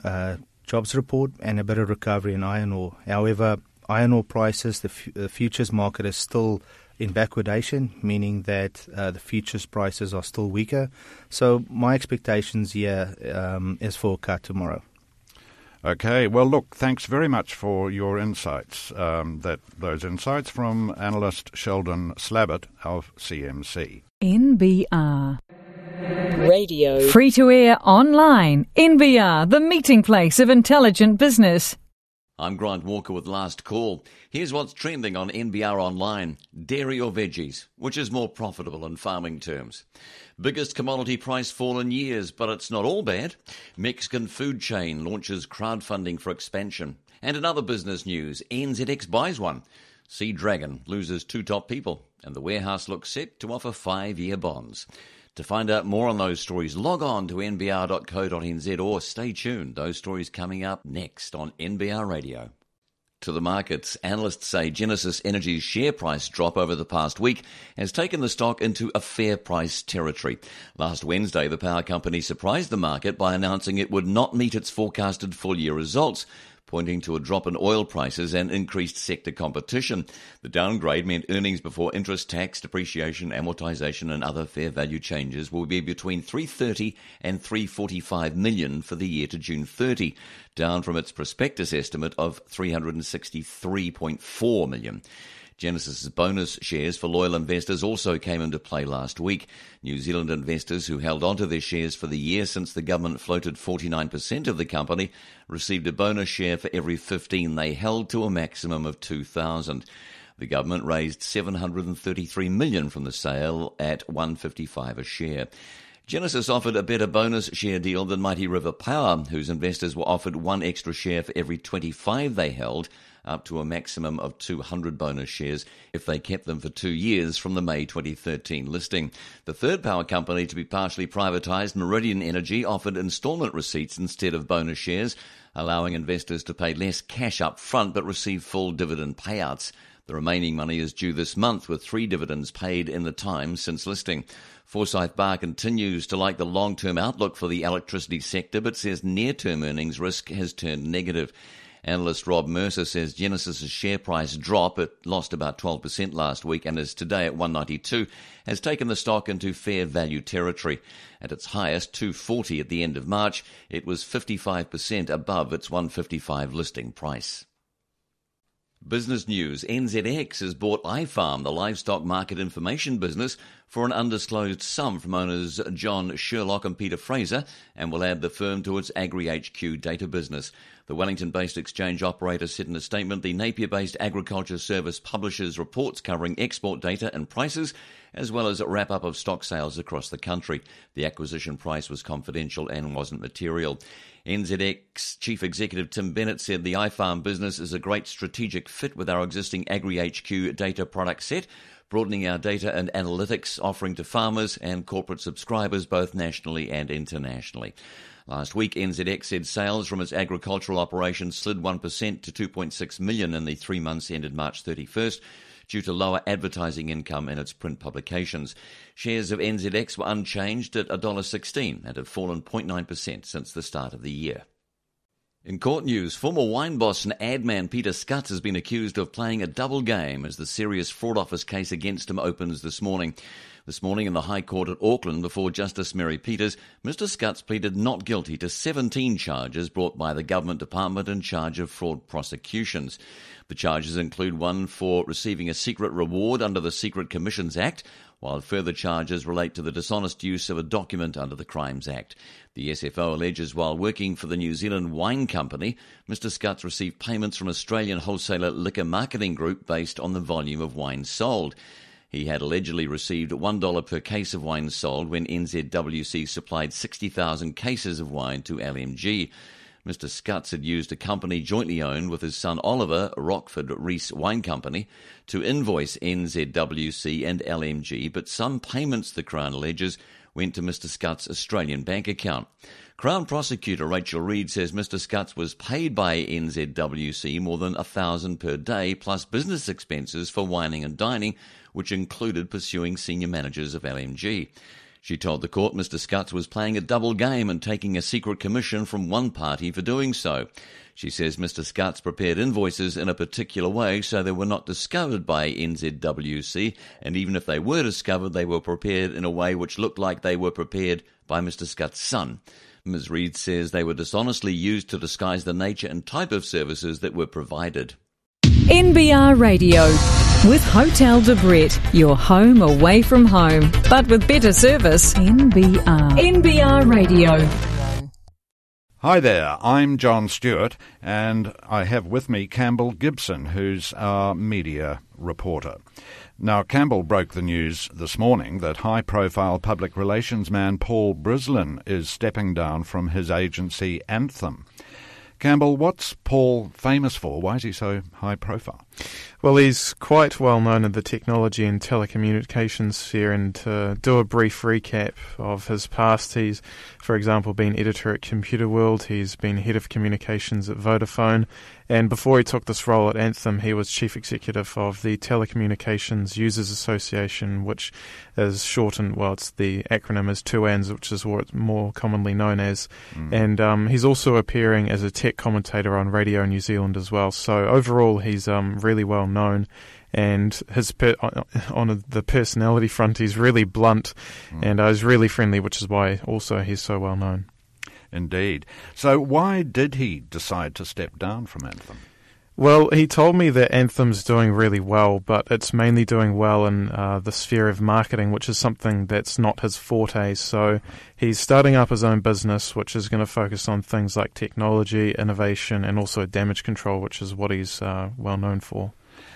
jobs report and a bit of recovery in iron ore. However, iron ore prices, the futures market is still in backwardation, meaning that the futures prices are still weaker. So my expectations here is for a cut tomorrow. Okay, well, look, thanks very much for your insights. Those insights from analyst Sheldon Slabbert of CMC. NBR Radio. Free to air online. NBR, the meeting place of intelligent business. I'm Grant Walker with Last Call. Here's what's trending on NBR Online. Dairy or veggies? Which is more profitable in farming terms? Biggest commodity price fall in years, but it's not all bad. Mexican food chain launches crowdfunding for expansion. And in other business news, NZX buys one. Sea Dragon loses 2 top people. And the warehouse looks set to offer 5-year bonds. To find out more on those stories, log on to nbr.co.nz or stay tuned. Those stories coming up next on NBR Radio. To the markets, analysts say Genesis Energy's share price drop over the past week has taken the stock into a fair price territory. Last Wednesday, the power company surprised the market by announcing it would not meet its forecasted full-year results, pointing to a drop in oil prices and increased sector competition. The downgrade meant earnings before interest, tax, depreciation, amortisation and other fair value changes will be between $330 and $345 million for the year to June 30, down from its prospectus estimate of $363.4 million. Genesis's bonus shares for loyal investors also came into play last week. New Zealand investors who held onto their shares for the year since the government floated 49% of the company received a bonus share for every 15 they held, to a maximum of 2,000. The government raised $733 million from the sale at $155 a share. Genesis offered a better bonus share deal than Mighty River Power, whose investors were offered 1 extra share for every 25 they held, up to a maximum of 200 bonus shares if they kept them for 2 years from the May 2013 listing. The third power company to be partially privatised, Meridian Energy, offered instalment receipts instead of bonus shares, allowing investors to pay less cash up front but receive full dividend payouts. The remaining money is due this month, with 3 dividends paid in the time since listing. Forsyth Barr continues to like the long-term outlook for the electricity sector, but says near-term earnings risk has turned negative. Analyst Rob Mercer says Genesis' share price drop, it lost about 12% last week and is today at $192, has taken the stock into fair value territory. At its highest, $240 at the end of March, it was 55% above its $155 listing price. Business news. NZX has bought iFarm, the livestock market information business, for an undisclosed sum from owners John Sherlock and Peter Fraser, and will add the firm to its AgriHQ data business. The Wellington-based exchange operator said in a statement the Napier-based Agriculture Service publishes reports covering export data and prices, as well as a wrap-up of stock sales across the country. The acquisition price was confidential and wasn't material. NZX Chief Executive Tim Bennett said the iFarm business is a great strategic fit with our existing AgriHQ data product set, broadening our data and analytics offering to farmers and corporate subscribers both nationally and internationally. Last week, NZX said sales from its agricultural operations slid 1% to $2.6 million in the 3 months ended March 31st, due to lower advertising income in its print publications. Shares of NZX were unchanged at $1.16 and have fallen 0.9% since the start of the year. In court news, former wine boss and ad man Peter Scutts has been accused of playing a double game as the serious fraud office case against him opens this morning. This morning in the High Court at Auckland before Justice Mary Peters, Mr Scutts pleaded not guilty to 17 charges brought by the Government Department in charge of fraud prosecutions. The charges include one for receiving a secret reward under the Secret Commissions Act, while further charges relate to the dishonest use of a document under the Crimes Act. The SFO alleges while working for the New Zealand Wine Company, Mr Scutts received payments from Australian wholesaler Liquor Marketing Group based on the volume of wine sold. He had allegedly received $1 per case of wine sold when NZWC supplied 60,000 cases of wine to LMG. Mr Scutts had used a company jointly owned with his son Oliver, Rockford Rees Wine Company, to invoice NZWC and LMG, but some payments, the Crown alleges, went to Mr Scutts' Australian bank account. Crown Prosecutor Rachel Reid says Mr Scutts was paid by NZWC more than $1,000 per day, plus business expenses for wining and dining, which included pursuing senior managers of LMG. She told the court Mr Scutts was playing a double game and taking a secret commission from one party for doing so. She says Mr Scutts prepared invoices in a particular way so they were not discovered by NZWC, and even if they were discovered, they were prepared in a way which looked like they were prepared by Mr Scutts' son. Ms Reid says they were dishonestly used to disguise the nature and type of services that were provided. NBR Radio. With Hotel de Brett, your home away from home, but with better service. NBR Radio. Hi there, I'm John Stewart, and I have with me Campbell Gibson, who's our media reporter. Now, Campbell broke the news this morning that high-profile public relations man Paul Brislin is stepping down from his agency Anthem. Campbell, what's Paul famous for? Why is he so high-profile? Well, he's quite well known in the technology and telecommunications sphere, and to do a brief recap of his past, he's, for example, been editor at Computer World, he's been head of communications at Vodafone, and before he took this role at Anthem, he was chief executive of the Telecommunications Users Association, which is shortened, well, it's the acronym is TUANZ, which is what it's more commonly known as, and he's also appearing as a tech commentator on Radio New Zealand as well, so overall he's really well known, and his on the personality front, he's really blunt and he's really friendly, which is why also he's so well known. Indeed. So why did he decide to step down from Anthem? Well, he told me that Anthem's doing really well, but it's mainly doing well in the sphere of marketing, which is something that's not his forte. So he's starting up his own business, which is going to focus on things like technology, innovation, and also damage control, which is what he's well known for.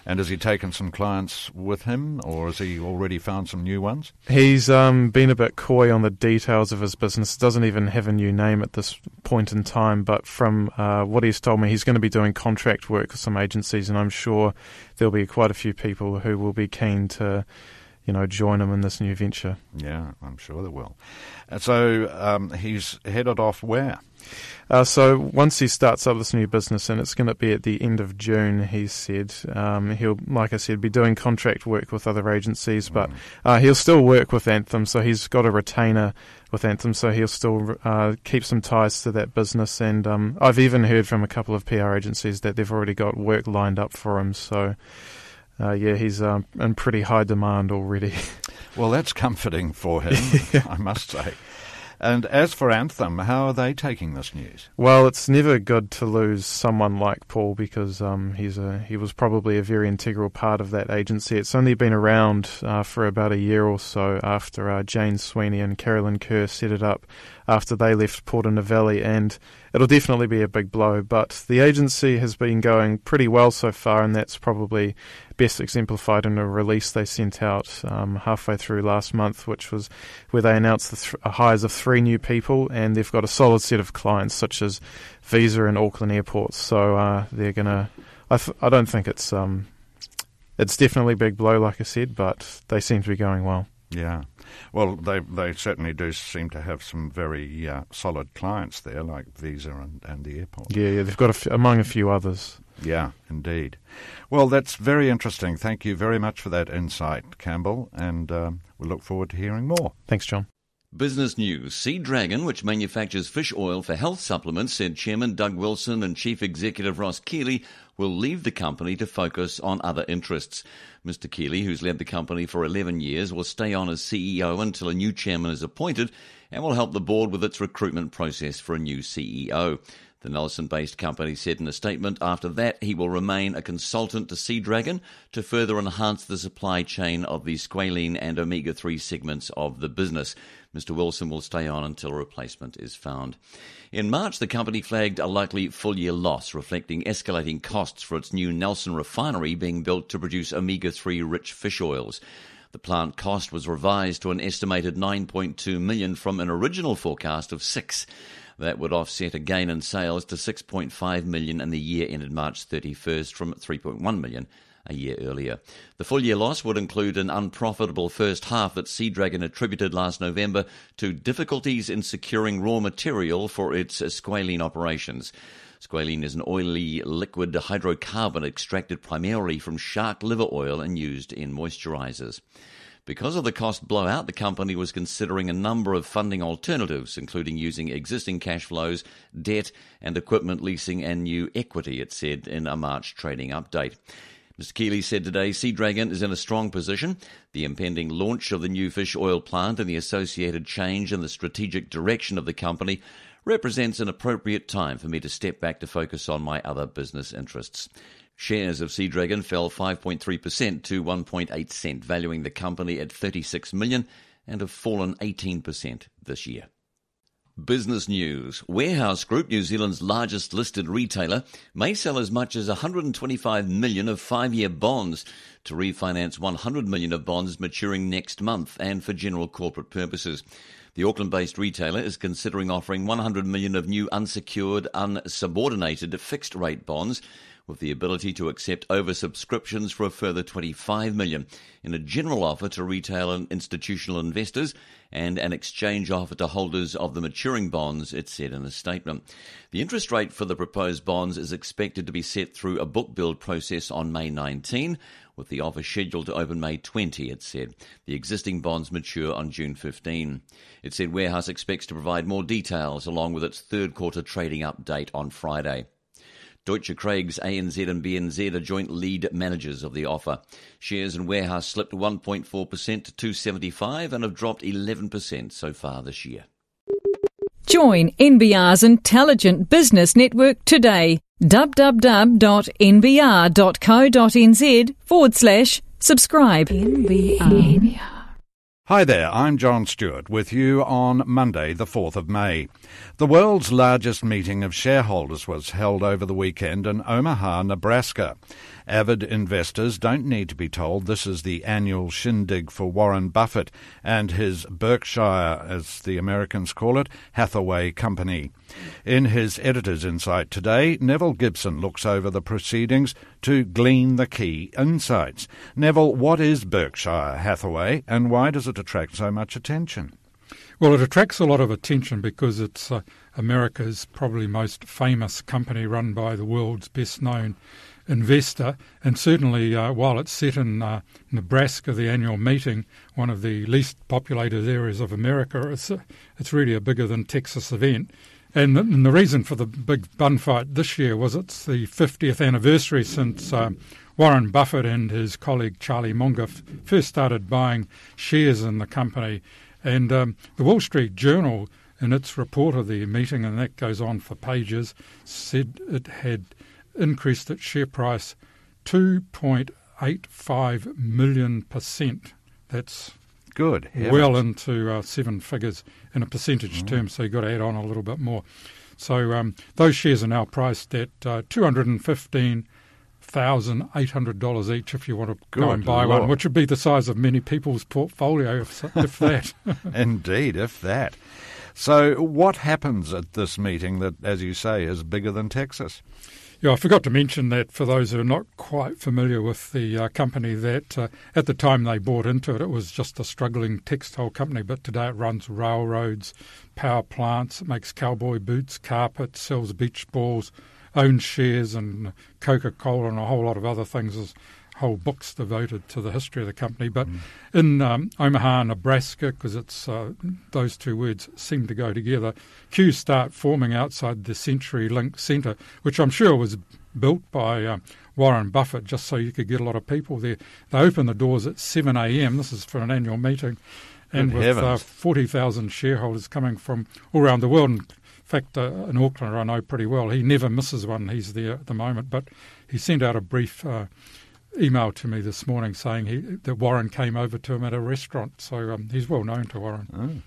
And has he taken some clients with him, or has he already found some new ones? He's been a bit coy on the details of his business. It doesn't even have a new name at this point in time, but from what he's told me, he's going to be doing contract work with some agencies, and I'm sure there'll be quite a few people who will be keen to, join him in this new venture. Yeah, I'm sure there will. So he's headed off where? So once he starts up this new business, and it's going to be at the end of June, he said, he'll, like I said, be doing contract work with other agencies, but he'll still work with Anthem, so he's got a retainer with Anthem, so he'll still keep some ties to that business, and I've even heard from a couple of PR agencies that they've already got work lined up for him, so he's in pretty high demand already. Well, that's comforting for him, I must say. And as for Anthem, how are they taking this news? Well, it's never good to lose someone like Paul because he was probably a very integral part of that agency. It's only been around for about a year or so after Jane Sweeney and Carolyn Kerr set it up after they left Porter Novelli, and it'll definitely be a big blow. But the agency has been going pretty well so far, and that's probably best exemplified in a release they sent out halfway through last month, which was where they announced the hires of 3 new people, and they've got a solid set of clients such as Visa and Auckland Airports. So they're gonna. I don't think it's definitely a big blow, like I said, but they seem to be going well. Yeah. Well, they certainly do seem to have some very solid clients there, like Visa and the airport. Yeah, they've got among a few others. Yeah, indeed. Well, that's very interesting. Thank you very much for that insight, Campbell, and we look forward to hearing more. Thanks, John. Business news. Sea Dragon, which manufactures fish oil for health supplements, said Chairman Doug Wilson and Chief Executive Ross Keeley will leave the company to focus on other interests. Mr. Keeley, who's led the company for 11 years, will stay on as CEO until a new chairman is appointed and will help the board with its recruitment process for a new CEO. The Nelson-based company said in a statement after that he will remain a consultant to Sea Dragon to further enhance the supply chain of the squalene and omega-3 segments of the business. Mr. Wilson will stay on until a replacement is found. In March, the company flagged a likely full-year loss, reflecting escalating costs for its new Nelson refinery being built to produce omega-3 rich fish oils. The plant cost was revised to an estimated $9.2 million from an original forecast of $6 million. That would offset a gain in sales to $6.5 million in the year ended March 31st from $3.1 million a year earlier. The full-year loss would include an unprofitable first half that Sea Dragon attributed last November to difficulties in securing raw material for its squalene operations. Squalene is an oily liquid hydrocarbon extracted primarily from shark liver oil and used in moisturizers. Because of the cost blowout, the company was considering a number of funding alternatives, including using existing cash flows, debt and equipment leasing and new equity, it said in a March trading update. Mr. Keeley said today Seadragon is in a strong position. The impending launch of the new fish oil plant and the associated change in the strategic direction of the company represents an appropriate time for me to step back to focus on my other business interests. Shares of Seadragon fell 5.3% to 1.8 cent, valuing the company at $36 million and have fallen 18% this year. Business news. Warehouse Group, New Zealand's largest listed retailer, may sell as much as $125 million of 5-year bonds to refinance $100 million of bonds maturing next month and for general corporate purposes. The Auckland-based retailer is considering offering $100 million of new unsecured, unsubordinated fixed-rate bonds with the ability to accept oversubscriptions for a further $25 million in a general offer to retail and institutional investors and an exchange offer to holders of the maturing bonds, it said in a statement. The interest rate for the proposed bonds is expected to be set through a book build process on May 19, with the offer scheduled to open May 20, it said. The existing bonds mature on June 15. It said Warehouse expects to provide more details along with its third quarter trading update on Friday. Deutsche Craigs, ANZ and BNZ are joint lead managers of the offer. Shares in Warehouse slipped 1.4% to $275 and have dropped 11% so far this year. Join NBR's Intelligent Business Network today. www.nbr.co.nz/subscribe. NBR. Hi there, I'm John Stewart with you on Monday the 4th of May. The world's largest meeting of shareholders was held over the weekend in Omaha, Nebraska. Avid investors don't need to be told this is the annual shindig for Warren Buffett and his Berkshire, as the Americans call it, Hathaway Company. In his Editor's Insight today, Neville Gibson looks over the proceedings to glean the key insights. Neville, what is Berkshire Hathaway and why does it attract so much attention? Well, it attracts a lot of attention because it's America's probably most famous company run by the world's best-known investor, and certainly while it's set in Nebraska, the annual meeting, one of the least populated areas of America, it's really a bigger than Texas event. And the reason for the big bun fight this year was it's the 50th anniversary since Warren Buffett and his colleague Charlie Munger first started buying shares in the company. And the Wall Street Journal, in its report of the meeting, and that goes on for pages, said it had increased its share price 2.85 million%. That's good. Well into 7 figures in a percentage term, so you've got to add on a little bit more. So those shares are now priced at $215,800 each if you want to go and buy one, which would be the size of many people's portfolio, if that. Indeed, if that. So what happens at this meeting that, as you say, is bigger than Texas? Yeah, I forgot to mention that for those who are not quite familiar with the company, that at the time they bought into it, it was just a struggling textile company, but today it runs railroads, power plants, it makes cowboy boots, carpets, sells beach balls, owns shares in Coca-Cola and a whole lot of other things. There's whole books devoted to the history of the company. But in Omaha, Nebraska, because it's those two words seem to go together, queues start forming outside the CenturyLink Centre, which I'm sure was built by Warren Buffett just so you could get a lot of people there. They open the doors at 7 a.m. This is for an annual meeting. And with 40,000 shareholders coming from all around the world. In fact, an Auckland I know pretty well. He never misses one. He's there at the moment. But he sent out a brief email to me this morning saying that Warren came over to him at a restaurant. So he's well known to Warren.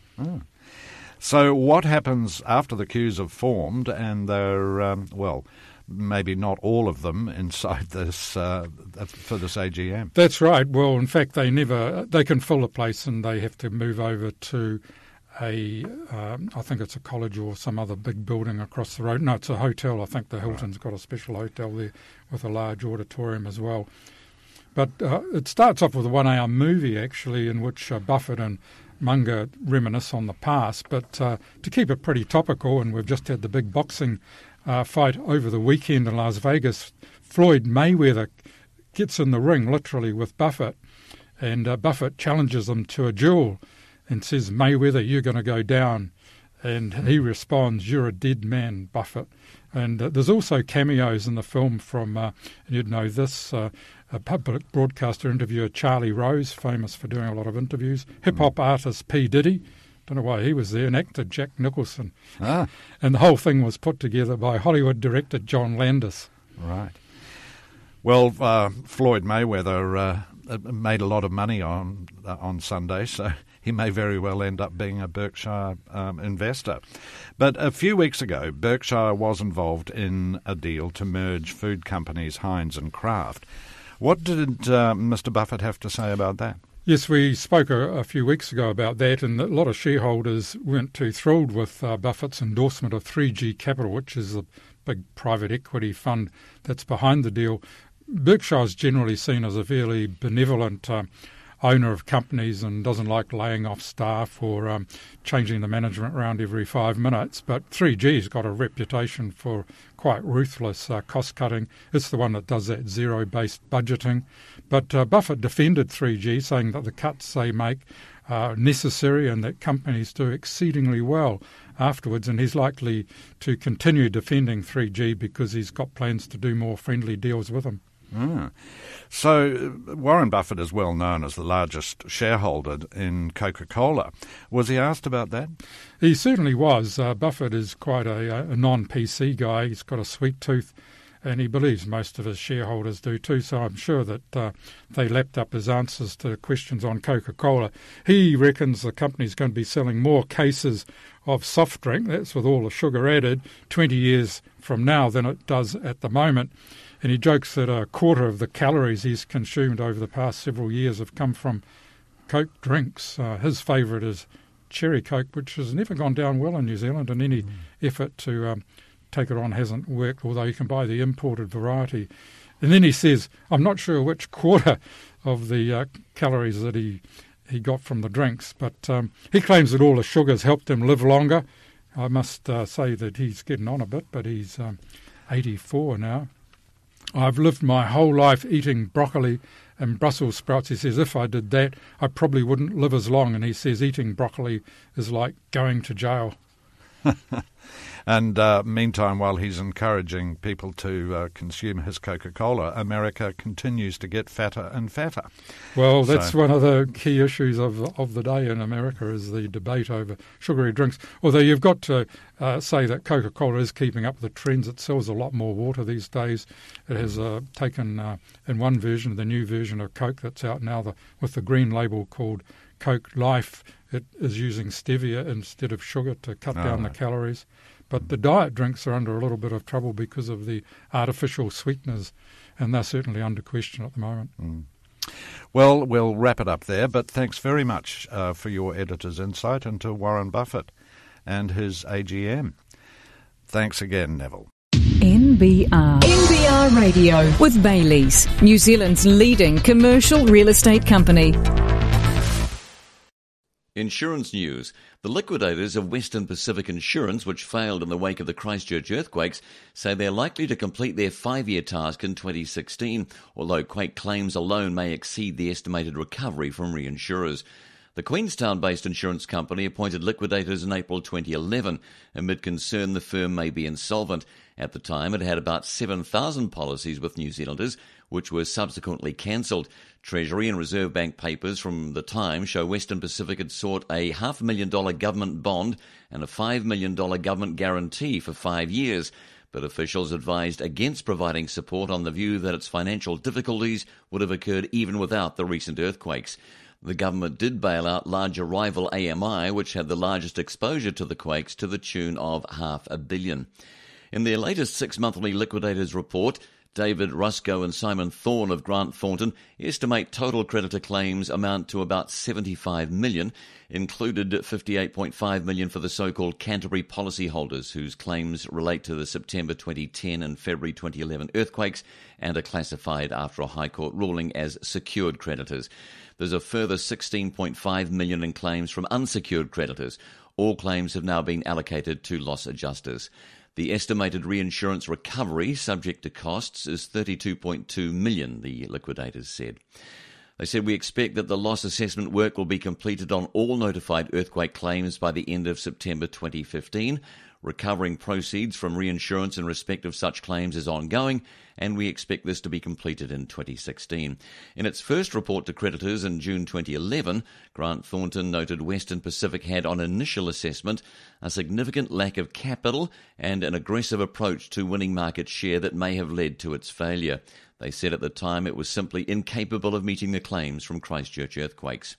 So what happens after the queues have formed and they're, maybe not all of them inside this for this AGM? That's right. Well, in fact, they can fill the place and they have to move over to I think it's a college or some other big building across the road. No, it's a hotel. I think the Hilton's got a special hotel there with a large auditorium as well. But it starts off with a 1-hour movie, actually, in which Buffett and Munger reminisce on the past. But to keep it pretty topical, and we've just had the big boxing fight over the weekend in Las Vegas, Floyd Mayweather gets in the ring, literally, with Buffett. And Buffett challenges him to a duel and says, Mayweather, you're going to go down. And he responds, you're a dead man, Buffett. And there's also cameos in the film from, you'd know this, a public broadcaster interviewer, Charlie Rose, famous for doing a lot of interviews, hip-hop artist P. Diddy, don't know why he was there, and actor Jack Nicholson. And the whole thing was put together by Hollywood director John Landis. Right. Well, Floyd Mayweather made a lot of money on Sunday, so he may very well end up being a Berkshire investor. But a few weeks ago, Berkshire was involved in a deal to merge food companies Heinz and Kraft. What did Mr. Buffett have to say about that? Yes, we spoke a few weeks ago about that, and a lot of shareholders weren't too thrilled with Buffett's endorsement of 3G Capital, which is a big private equity fund that's behind the deal. Berkshire is generally seen as a fairly benevolent owner of companies and doesn't like laying off staff or changing the management around every 5 minutes. But 3G's got a reputation for quite ruthless cost-cutting. It's the one that does that zero-based budgeting. But Buffett defended 3G, saying that the cuts they make are necessary and that companies do exceedingly well afterwards, and he's likely to continue defending 3G because he's got plans to do more friendly deals with them. So Warren Buffett is well known as the largest shareholder in Coca-Cola. Was he asked about that? He certainly was. Buffett is quite a non-PC guy. He's got a sweet tooth, and he believes most of his shareholders do too, so I'm sure that they lapped up his answers to questions on Coca-Cola. He reckons the company's going to be selling more cases of soft drink, that's with all the sugar added, 20 years from now than it does at the moment. And he jokes that a quarter of the calories he's consumed over the past several years have come from Coke drinks. His favourite is Cherry Coke, which has never gone down well in New Zealand, and any effort to take it on hasn't worked, although you can buy the imported variety. And then he says, I'm not sure which quarter of the calories that he got from the drinks, but he claims that all the sugars helped him live longer. I must say that he's getting on a bit, but he's 84 now. I've lived my whole life eating broccoli and Brussels sprouts. He says, if I did that, I probably wouldn't live as long. And he says eating broccoli is like going to jail. And meantime, while he's encouraging people to consume his Coca-Cola, America continues to get fatter and fatter. Well, that's one of the key issues of the day in America is the debate over sugary drinks. Although you've got to say that Coca-Cola is keeping up with the trends. It sells a lot more water these days. It has taken, in one version, the new version of Coke that's out now with the green label called Coke Life. It is using stevia instead of sugar to cut down the calories. But the diet drinks are under a little bit of trouble because of the artificial sweeteners, and they're certainly under question at the moment. Well, we'll wrap it up there, but thanks very much for your editor's insight into Warren Buffett and his AGM. Thanks again, Neville. NBR Radio with Bayleys, New Zealand's leading commercial real estate company. Insurance news. The liquidators of Western Pacific Insurance, which failed in the wake of the Christchurch earthquakes, say they're likely to complete their 5-year task in 2016, although quake claims alone may exceed the estimated recovery from reinsurers. The Queenstown-based insurance company appointed liquidators in April 2011, amid concern the firm may be insolvent. At the time, it had about 7,000 policies with New Zealanders, which were subsequently cancelled. Treasury and Reserve Bank papers from the time show Western Pacific had sought a $500,000 government bond and a $5 million government guarantee for 5 years, but officials advised against providing support on the view that its financial difficulties would have occurred even without the recent earthquakes. The government did bail out larger rival AMI, which had the largest exposure to the quakes, to the tune of $500 million. In their latest 6-monthly liquidators report, David Rusco and Simon Thorne of Grant Thornton estimate total creditor claims amount to about $75 million, included $58.5 million for the so-called Canterbury policyholders, whose claims relate to the September 2010 and February 2011 earthquakes and are classified after a High Court ruling as secured creditors. There's a further $16.5 million in claims from unsecured creditors. All claims have now been allocated to loss adjusters. The estimated reinsurance recovery, subject to costs, is $32.2 million, the liquidators said. They said, "We expect that the loss assessment work will be completed on all notified earthquake claims by the end of September 2015. Recovering proceeds from reinsurance in respect of such claims is ongoing, and we expect this to be completed in 2016. In its first report to creditors in June 2011, Grant Thornton noted Western Pacific had, on initial assessment, a significant lack of capital and an aggressive approach to winning market share that may have led to its failure. They said at the time it was simply incapable of meeting the claims from Christchurch earthquakes.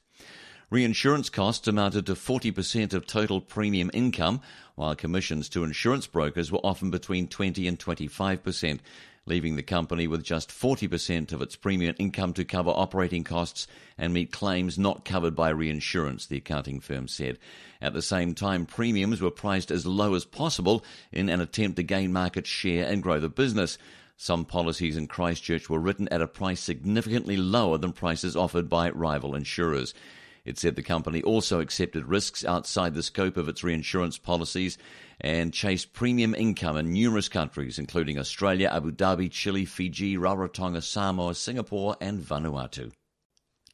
Reinsurance costs amounted to 40% of total premium income, while commissions to insurance brokers were often between 20 and 25%, leaving the company with just 40% of its premium income to cover operating costs and meet claims not covered by reinsurance, the accounting firm said. At the same time, premiums were priced as low as possible in an attempt to gain market share and grow the business. Some policies in Christchurch were written at a price significantly lower than prices offered by rival insurers. It said the company also accepted risks outside the scope of its reinsurance policies and chased premium income in numerous countries, including Australia, Abu Dhabi, Chile, Fiji, Rarotonga, Samoa, Singapore and Vanuatu.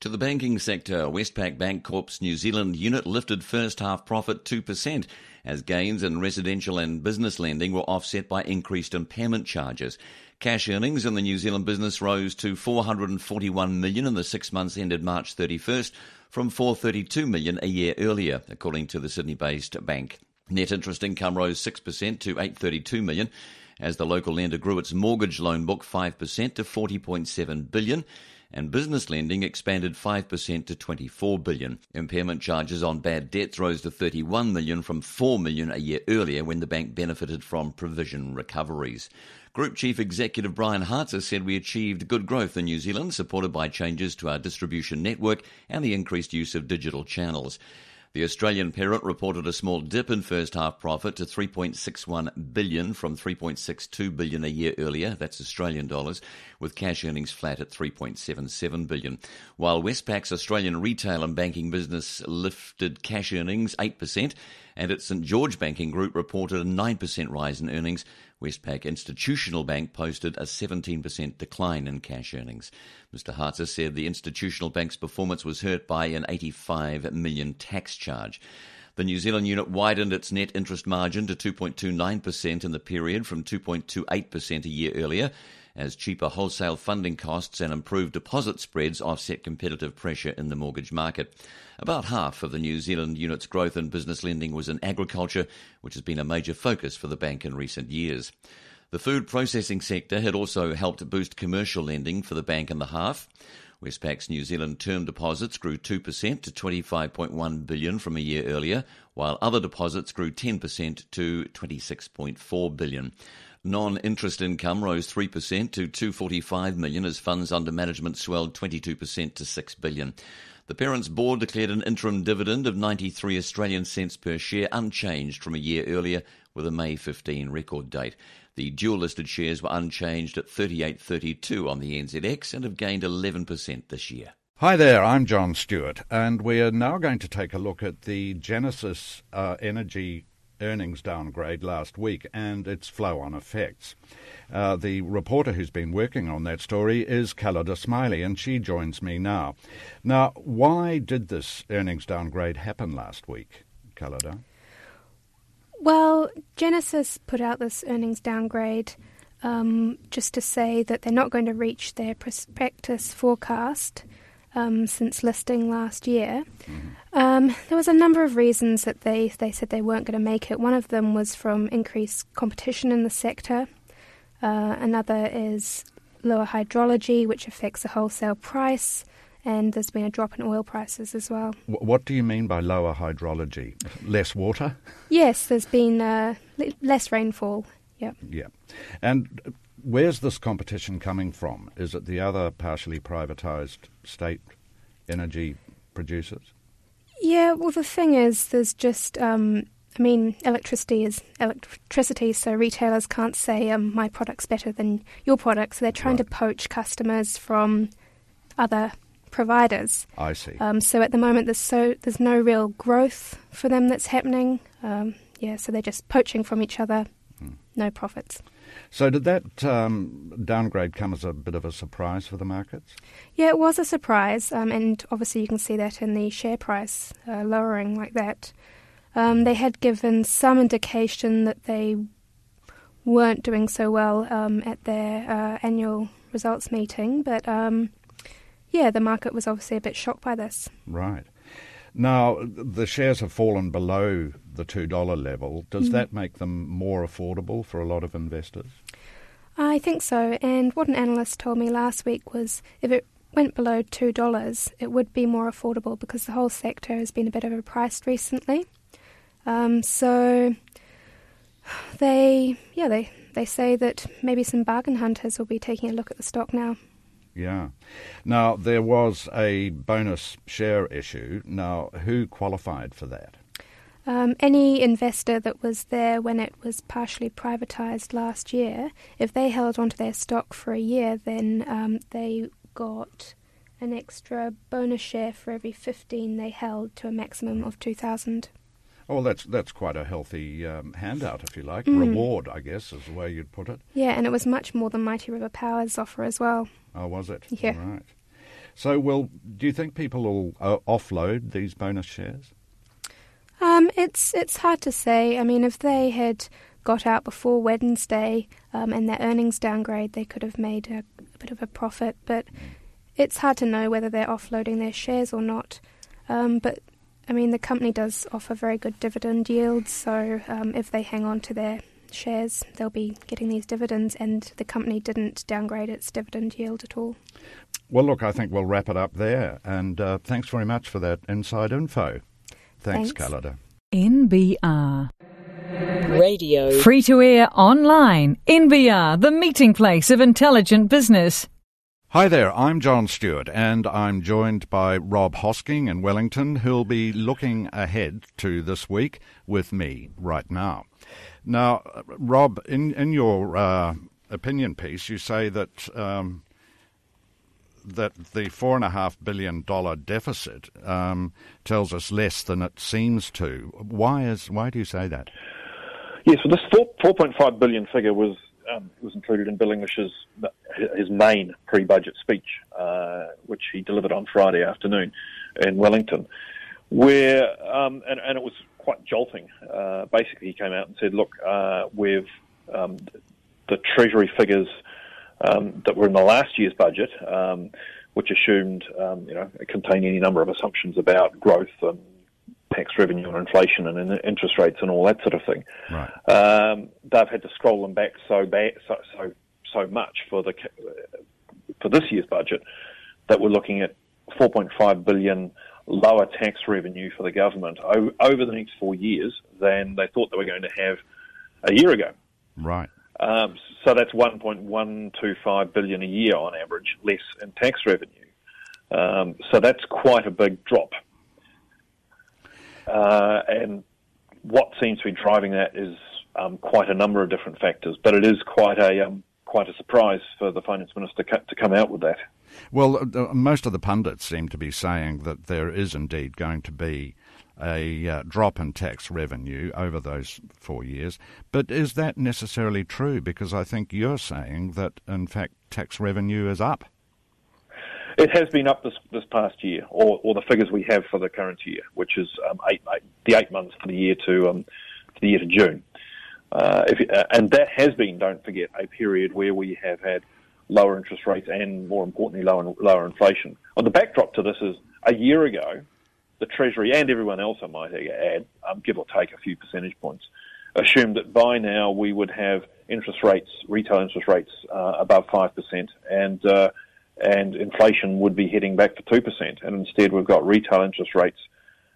To the banking sector, Westpac Bancorp's New Zealand unit lifted first half profit 2% as gains in residential and business lending were offset by increased impairment charges. Cash earnings in the New Zealand business rose to $441 million in the 6 months ended March 31st from $432 million a year earlier, according to the Sydney-based bank. Net interest income rose 6% to $832 million as the local lender grew its mortgage loan book 5% to $40.7 billion, and business lending expanded 5% to $24 billion. Impairment charges on bad debts rose to $31 million from $4 million a year earlier when the bank benefited from provision recoveries. Group Chief Executive Brian Hartzer said we achieved good growth in New Zealand, supported by changes to our distribution network and the increased use of digital channels. The Australian parent reported a small dip in first-half profit to $3.61 billion from $3.62 billion a year earlier, that's Australian dollars, with cash earnings flat at $3.77 billion. While Westpac's Australian retail and banking business lifted cash earnings 8%, and its St George Banking Group reported a 9% rise in earnings, Westpac Institutional Bank posted a 17% decline in cash earnings. Mr Hartzer said the institutional bank's performance was hurt by an $85 million tax charge. The New Zealand unit widened its net interest margin to 2.29% in the period from 2.28% a year earlier, as cheaper wholesale funding costs and improved deposit spreads offset competitive pressure in the mortgage market. About half of the New Zealand unit's growth in business lending was in agriculture, which has been a major focus for the bank in recent years. The food processing sector had also helped boost commercial lending for the bank in the half. Westpac's New Zealand term deposits grew 2% to $25.1 billion from a year earlier, while other deposits grew 10% to $26.4 billion. Non-interest income rose 3% to $245 million as funds under management swelled 22% to $6 billion. The parent's board declared an interim dividend of 93 Australian cents per share, unchanged from a year earlier, with a May 15 record date. The dual-listed shares were unchanged at 38.32 on the NZX and have gained 11% this year. Hi there, I'm John Stewart, and we are now going to take a look at the Genesis Energy earnings downgrade last week and its flow-on effects. The reporter who's been working on that story is Kalida Smiley, and she joins me now. Now, why did this earnings downgrade happen last week, Kalida? Well, Genesis put out this earnings downgrade just to say that they're not going to reach their prospectus forecast since listing last year. There was a number of reasons that they said they weren't going to make it. One of them was from increased competition in the sector. Another is lower hydrology, which affects the wholesale price, and there's been a drop in oil prices as well. What do you mean by lower hydrology? Less water? Yes, there's been less rainfall. Yep. Yeah. And where's this competition coming from? Is it the other partially privatised state energy producers? Yeah, well, the thing is, there's just, electricity is electricity, so retailers can't say, my product's better than your product, so they're trying to poach customers from other providers. I see. So at the moment, there's no real growth for them that's happening. So they're just poaching from each other. no profits. So did that downgrade come as a bit of a surprise for the markets? Yeah, it was a surprise, and obviously you can see that in the share price lowering like that. They had given some indication that they weren't doing so well at their annual results meeting, but the market was obviously a bit shocked by this. Right. Now, the shares have fallen below the $2 level. Does that make them more affordable for a lot of investors? I think so, and what an analyst told me last week was if it went below $2, it would be more affordable because the whole sector has been a bit overpriced recently. So they say that maybe some bargain hunters will be taking a look at the stock now. Yeah. Now, there was a bonus share issue. Now, who qualified for that? Any investor that was there when it was partially privatised last year, if they held onto their stock for a year, then they got an extra bonus share for every 15 they held to a maximum of 2,000. Oh, well, that's quite a healthy handout, if you like. Reward, I guess, is the way you'd put it. Yeah, and it was much more than Mighty River Power's offer as well. Oh, was it? Yeah. Right. So, do you think people will offload these bonus shares? It's hard to say. I mean, if they had got out before Wednesday and their earnings downgrade, they could have made a bit of a profit. But it's hard to know whether they're offloading their shares or not. But I mean, the company does offer very good dividend yields, so if they hang on to their shares, they'll be getting these dividends, and the company didn't downgrade its dividend yield at all. Well, look, I think we'll wrap it up there, and thanks very much for that inside info. Thanks. Kalida. NBR Radio. Free to air online. NBR, the meeting place of intelligent business. Hi there, I'm John Stewart, and I'm joined by Rob Hosking in Wellington, who'll be looking ahead to this week with me right now. Now, Rob, in your opinion piece, you say that that the $4.5 billion deficit tells us less than it seems to. Why do you say that? Yes, well, this $4.5 billion figure was included in Bill English's his main pre-budget speech, which he delivered on Friday afternoon in Wellington, where and it was quite jolting. Basically, he came out and said, "Look, we've the Treasury figures that were in the last year's budget, which assumed contained any number of assumptions about growth and tax revenue and inflation and interest rates and all that sort of thing. Right. They've had to scroll them back so much for this year's budget that we're looking at $4.5 billion lower tax revenue for the government over the next 4 years than they thought they were going to have a year ago. Right. So that's $1.125 billion a year on average less in tax revenue. So that's quite a big drop. And what seems to be driving that is quite a number of different factors, but it is quite a surprise for the Finance Minister to come out with that. Well, most of the pundits seem to be saying that there is indeed going to be a drop in tax revenue over those 4 years, but is that necessarily true? Because I think you're saying that, in fact, tax revenue is up. It has been up this past year, or the figures we have for the current year, which is the 8 months for the year to June. And that has been, don't forget, a period where we have had lower interest rates and, more importantly, lower inflation. On the backdrop to this is a year ago, the Treasury and everyone else, I might add, give or take a few percentage points, assumed that by now we would have interest rates, retail interest rates, above 5%, and inflation would be heading back to 2%. And instead, we've got retail interest rates,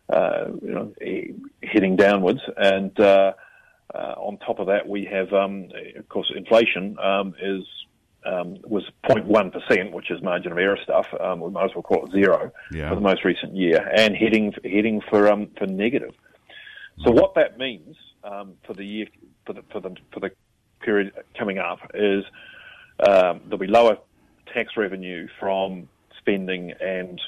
heading downwards, and on top of that, we have, of course, inflation was 0.1%, which is margin of error stuff. We might as well call it zero for the most recent year, and heading for negative. So what that means for the year for the period coming up is there'll be lower tax revenue from spending and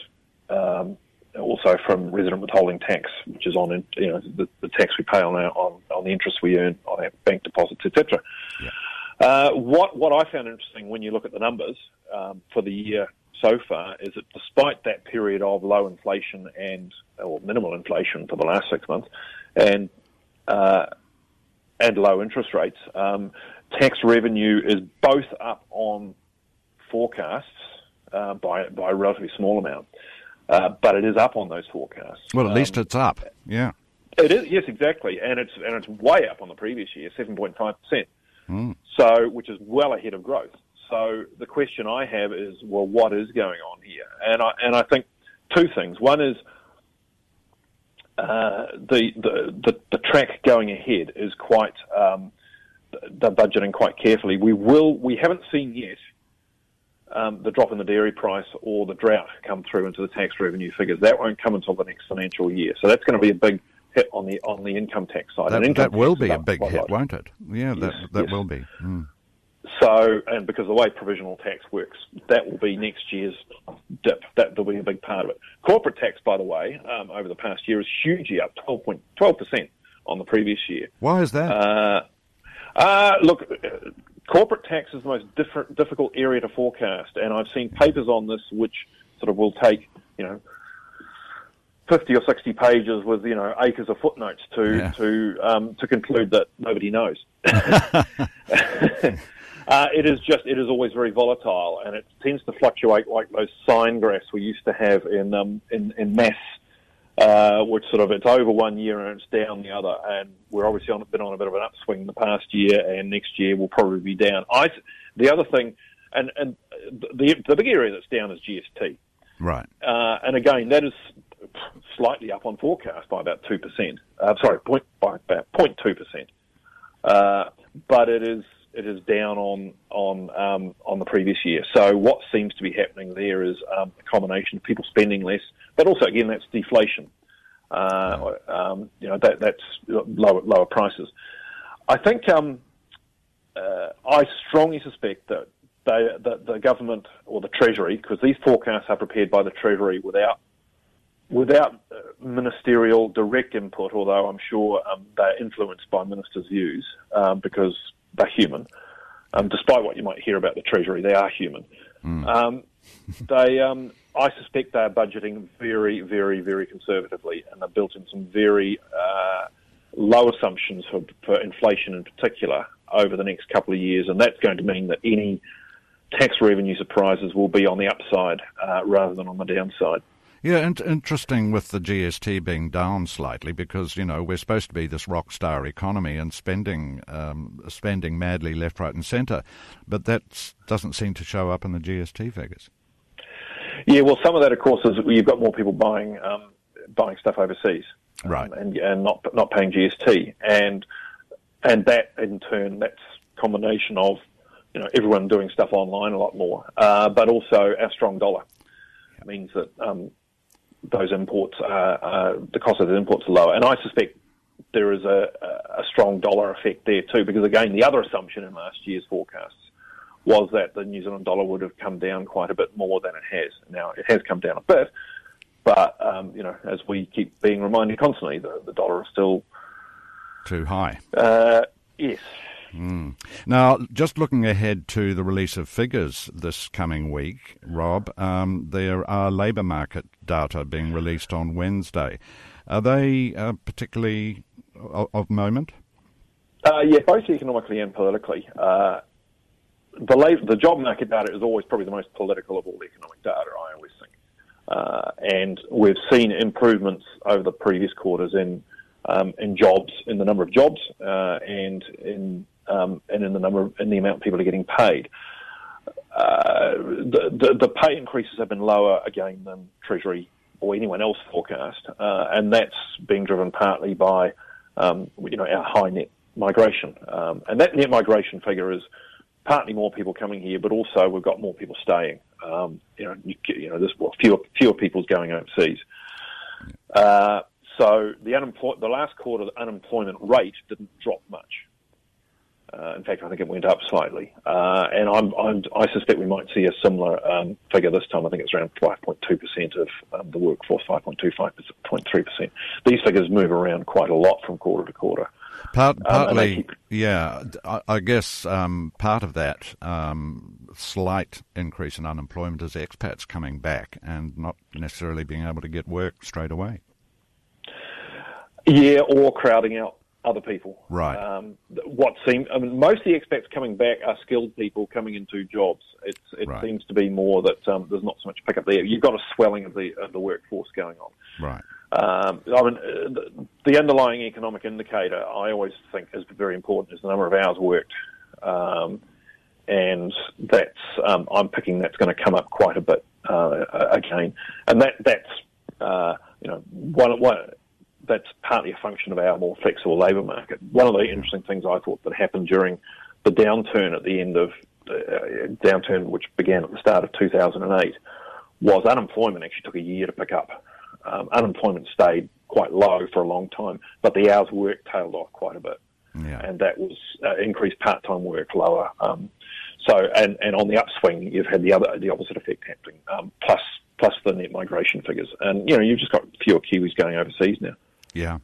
also from resident withholding tax, which is on the tax we pay on the interest we earn on our bank deposits, etc. Yeah. What I found interesting when you look at the numbers for the year so far is that despite that period of low inflation or minimal inflation for the last 6 months and low interest rates, tax revenue is both up on forecasts by a relatively small amount, but it is up on those forecasts. Well, at least it's up. Yeah, it is. Yes, exactly, and it's way up on the previous year, 7.5%. So, which is well ahead of growth. So the question I have is, well, what is going on here? And I think two things. One is the track going ahead is quite they're budgeting quite carefully. We haven't seen yet the drop in the dairy price or the drought come through into the tax revenue figures. That won't come until the next financial year. So that's going to be a big hit on the income tax side. That will be a big hit, won't it? Yeah, that will be. So, and because of the way provisional tax works, that will be next year's dip. That will be a big part of it. Corporate tax, by the way, over the past year is hugely up, 12% on the previous year. Why is that? Look, corporate tax is the most difficult area to forecast, and I've seen papers on this which sort of will take, 50 or 60 pages with, acres of footnotes to conclude that nobody knows. It is always very volatile, and it tends to fluctuate like those sine graphs we used to have in maths, which sort of it's over 1 year and it's down the other. And we're obviously been on a bit of an upswing the past year, and next year will probably be down. The other thing, and the big area that's down is GST. Right. And again, that is slightly up on forecast by about 2%. By about 0.2%. But it is down on the previous year. So what seems to be happening there is a combination of people spending less, but also again that's deflation. That's lower prices. I think I strongly suspect that the government or the Treasury, because these forecasts are prepared by the Treasury without ministerial direct input, although I'm sure they're influenced by ministers' views because they're human. Despite what you might hear about the Treasury, they are human. I suspect they're budgeting very, very, very conservatively, and they're built in some very low assumptions for inflation in particular over the next couple of years, and that's going to mean that any tax revenue surprises will be on the upside rather than on the downside. Yeah, and interesting with the GST being down slightly because, we're supposed to be this rock star economy and spending madly left, right and centre, but that doesn't seem to show up in the GST figures. Yeah, well, some of that, of course, is you've got more people buying stuff overseas, right, and not paying GST, and that in turn, that's a combination of everyone doing stuff online a lot more, but also our strong dollar means that those imports, the cost of the imports are lower. And I suspect there is a strong dollar effect there too, because again, the other assumption in last year's forecasts was that the New Zealand dollar would have come down quite a bit more than it has. Now, it has come down a bit, but, as we keep being reminded constantly, the dollar is still too high. Yes. Now, just looking ahead to the release of figures this coming week, Rob, there are labour market data being released on Wednesday. Are they particularly of moment? Yeah, both economically and politically. The job market data is always probably the most political of all the economic data, I always think. And we've seen improvements over the previous quarters in jobs, in the number of jobs, and in the amount people are getting paid. The pay increases have been lower again than Treasury or anyone else forecast, and that's being driven partly by our high net migration. And that net migration figure is partly more people coming here, but also we've got more people staying. There's fewer people's going overseas. So the last quarter, the unemployment rate didn't drop much. In fact, I think it went up slightly. And I suspect we might see a similar figure this time. I think it's around 5.2% of the workforce, 5.3%. These figures move around quite a lot from quarter to quarter. Partly, yeah. I guess part of that slight increase in unemployment is expats coming back and not necessarily being able to get work straight away. Yeah, or crowding out other people. Right. Most of the expats coming back are skilled people coming into jobs. It right. seems to be more that there's not so much pickup there. You've got a swelling of the workforce going on. Right. The underlying economic indicator I always think is very important is the number of hours worked, and that's I'm picking that's going to come up quite a bit again, and that's partly a function of our more flexible labour market. One of the interesting things I thought that happened during the downturn at the end of downturn, which began at the start of 2008, was unemployment actually took a year to pick up. Unemployment stayed quite low for a long time, but the hours worked tailed off quite a bit. Yeah. And that was increased part-time work, lower. And on the upswing, you've had the opposite effect happening, plus the net migration figures. And, you've just got fewer Kiwis going overseas now. Yeah.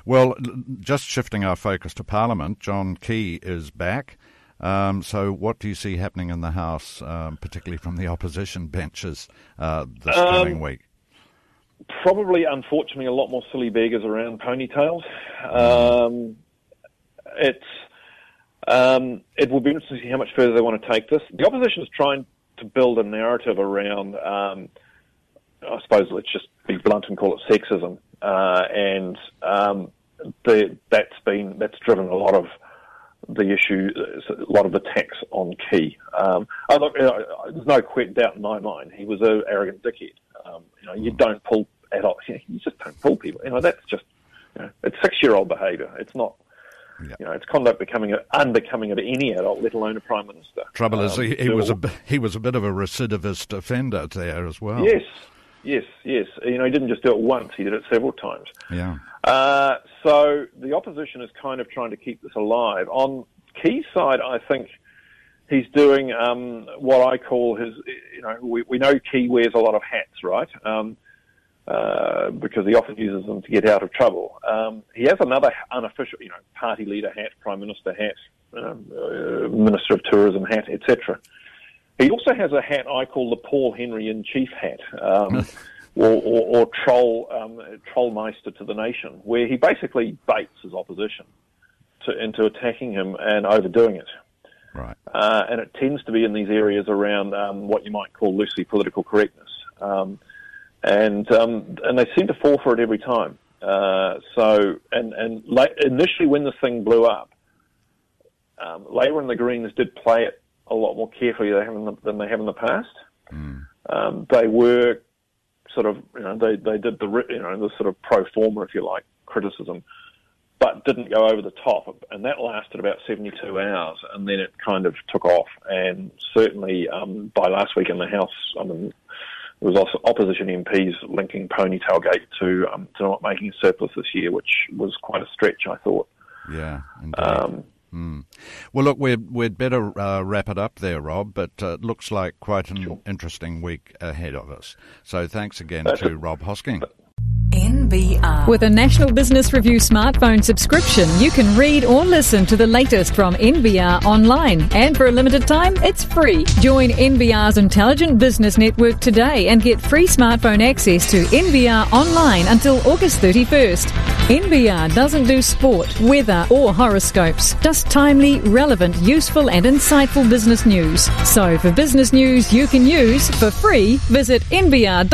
Well, just shifting our focus to Parliament, John Key is back. So what do you see happening in the House, particularly from the opposition benches this coming week? Probably, unfortunately, a lot more silly beggars around ponytails. It will be interesting to see how much further they want to take this. The opposition is trying to build a narrative around, I suppose let's just be blunt and call it sexism, and that's driven a lot of the issue, a lot of attacks on Key. There's no doubt in my mind he was an arrogant dickhead. You don't pull adults. You just don't pull people. That's just, it's 6-year-old behaviour. It's not, it's conduct unbecoming of any adult, let alone a Prime Minister. Trouble is, he was a bit of a recidivist offender there as well. Yes. He didn't just do it once; he did it several times. Yeah. So the opposition is kind of trying to keep this alive. On Key's side, I think he's doing what I call his. We know Key wears a lot of hats, right? Because he often uses them to get out of trouble. He has another unofficial, party leader hat, Prime Minister hat, Minister of Tourism hat, etc. He also has a hat I call the Paul Henry in Chief hat, or Trollmeister to the nation, where he basically baits his opposition into attacking him and overdoing it. Right. And it tends to be in these areas around what you might call loosely political correctness. And they seem to fall for it every time. Initially when this thing blew up, Labour and the Greens did play it a lot more carefully than they have in the past. They were sort of, they did the sort of pro forma, if you like, criticism, but didn't go over the top, and that lasted about 72 hours, and then it kind of took off. And certainly by last week in the House, there was also opposition MPs linking Ponytailgate to not making a surplus this year, which was quite a stretch, I thought. Yeah, indeed. Well, look, we'd better wrap it up there, Rob, but it looks like quite an interesting week ahead of us. So thanks again to Rob Hosking. NBR. With a National Business Review smartphone subscription, you can read or listen to the latest from NBR online. And for a limited time, it's free. Join NBR's Intelligent Business Network today and get free smartphone access to NBR online until August 31st. NBR doesn't do sport, weather or horoscopes, just timely, relevant, useful and insightful business news. So for business news you can use for free, visit nbr.co.nz/free.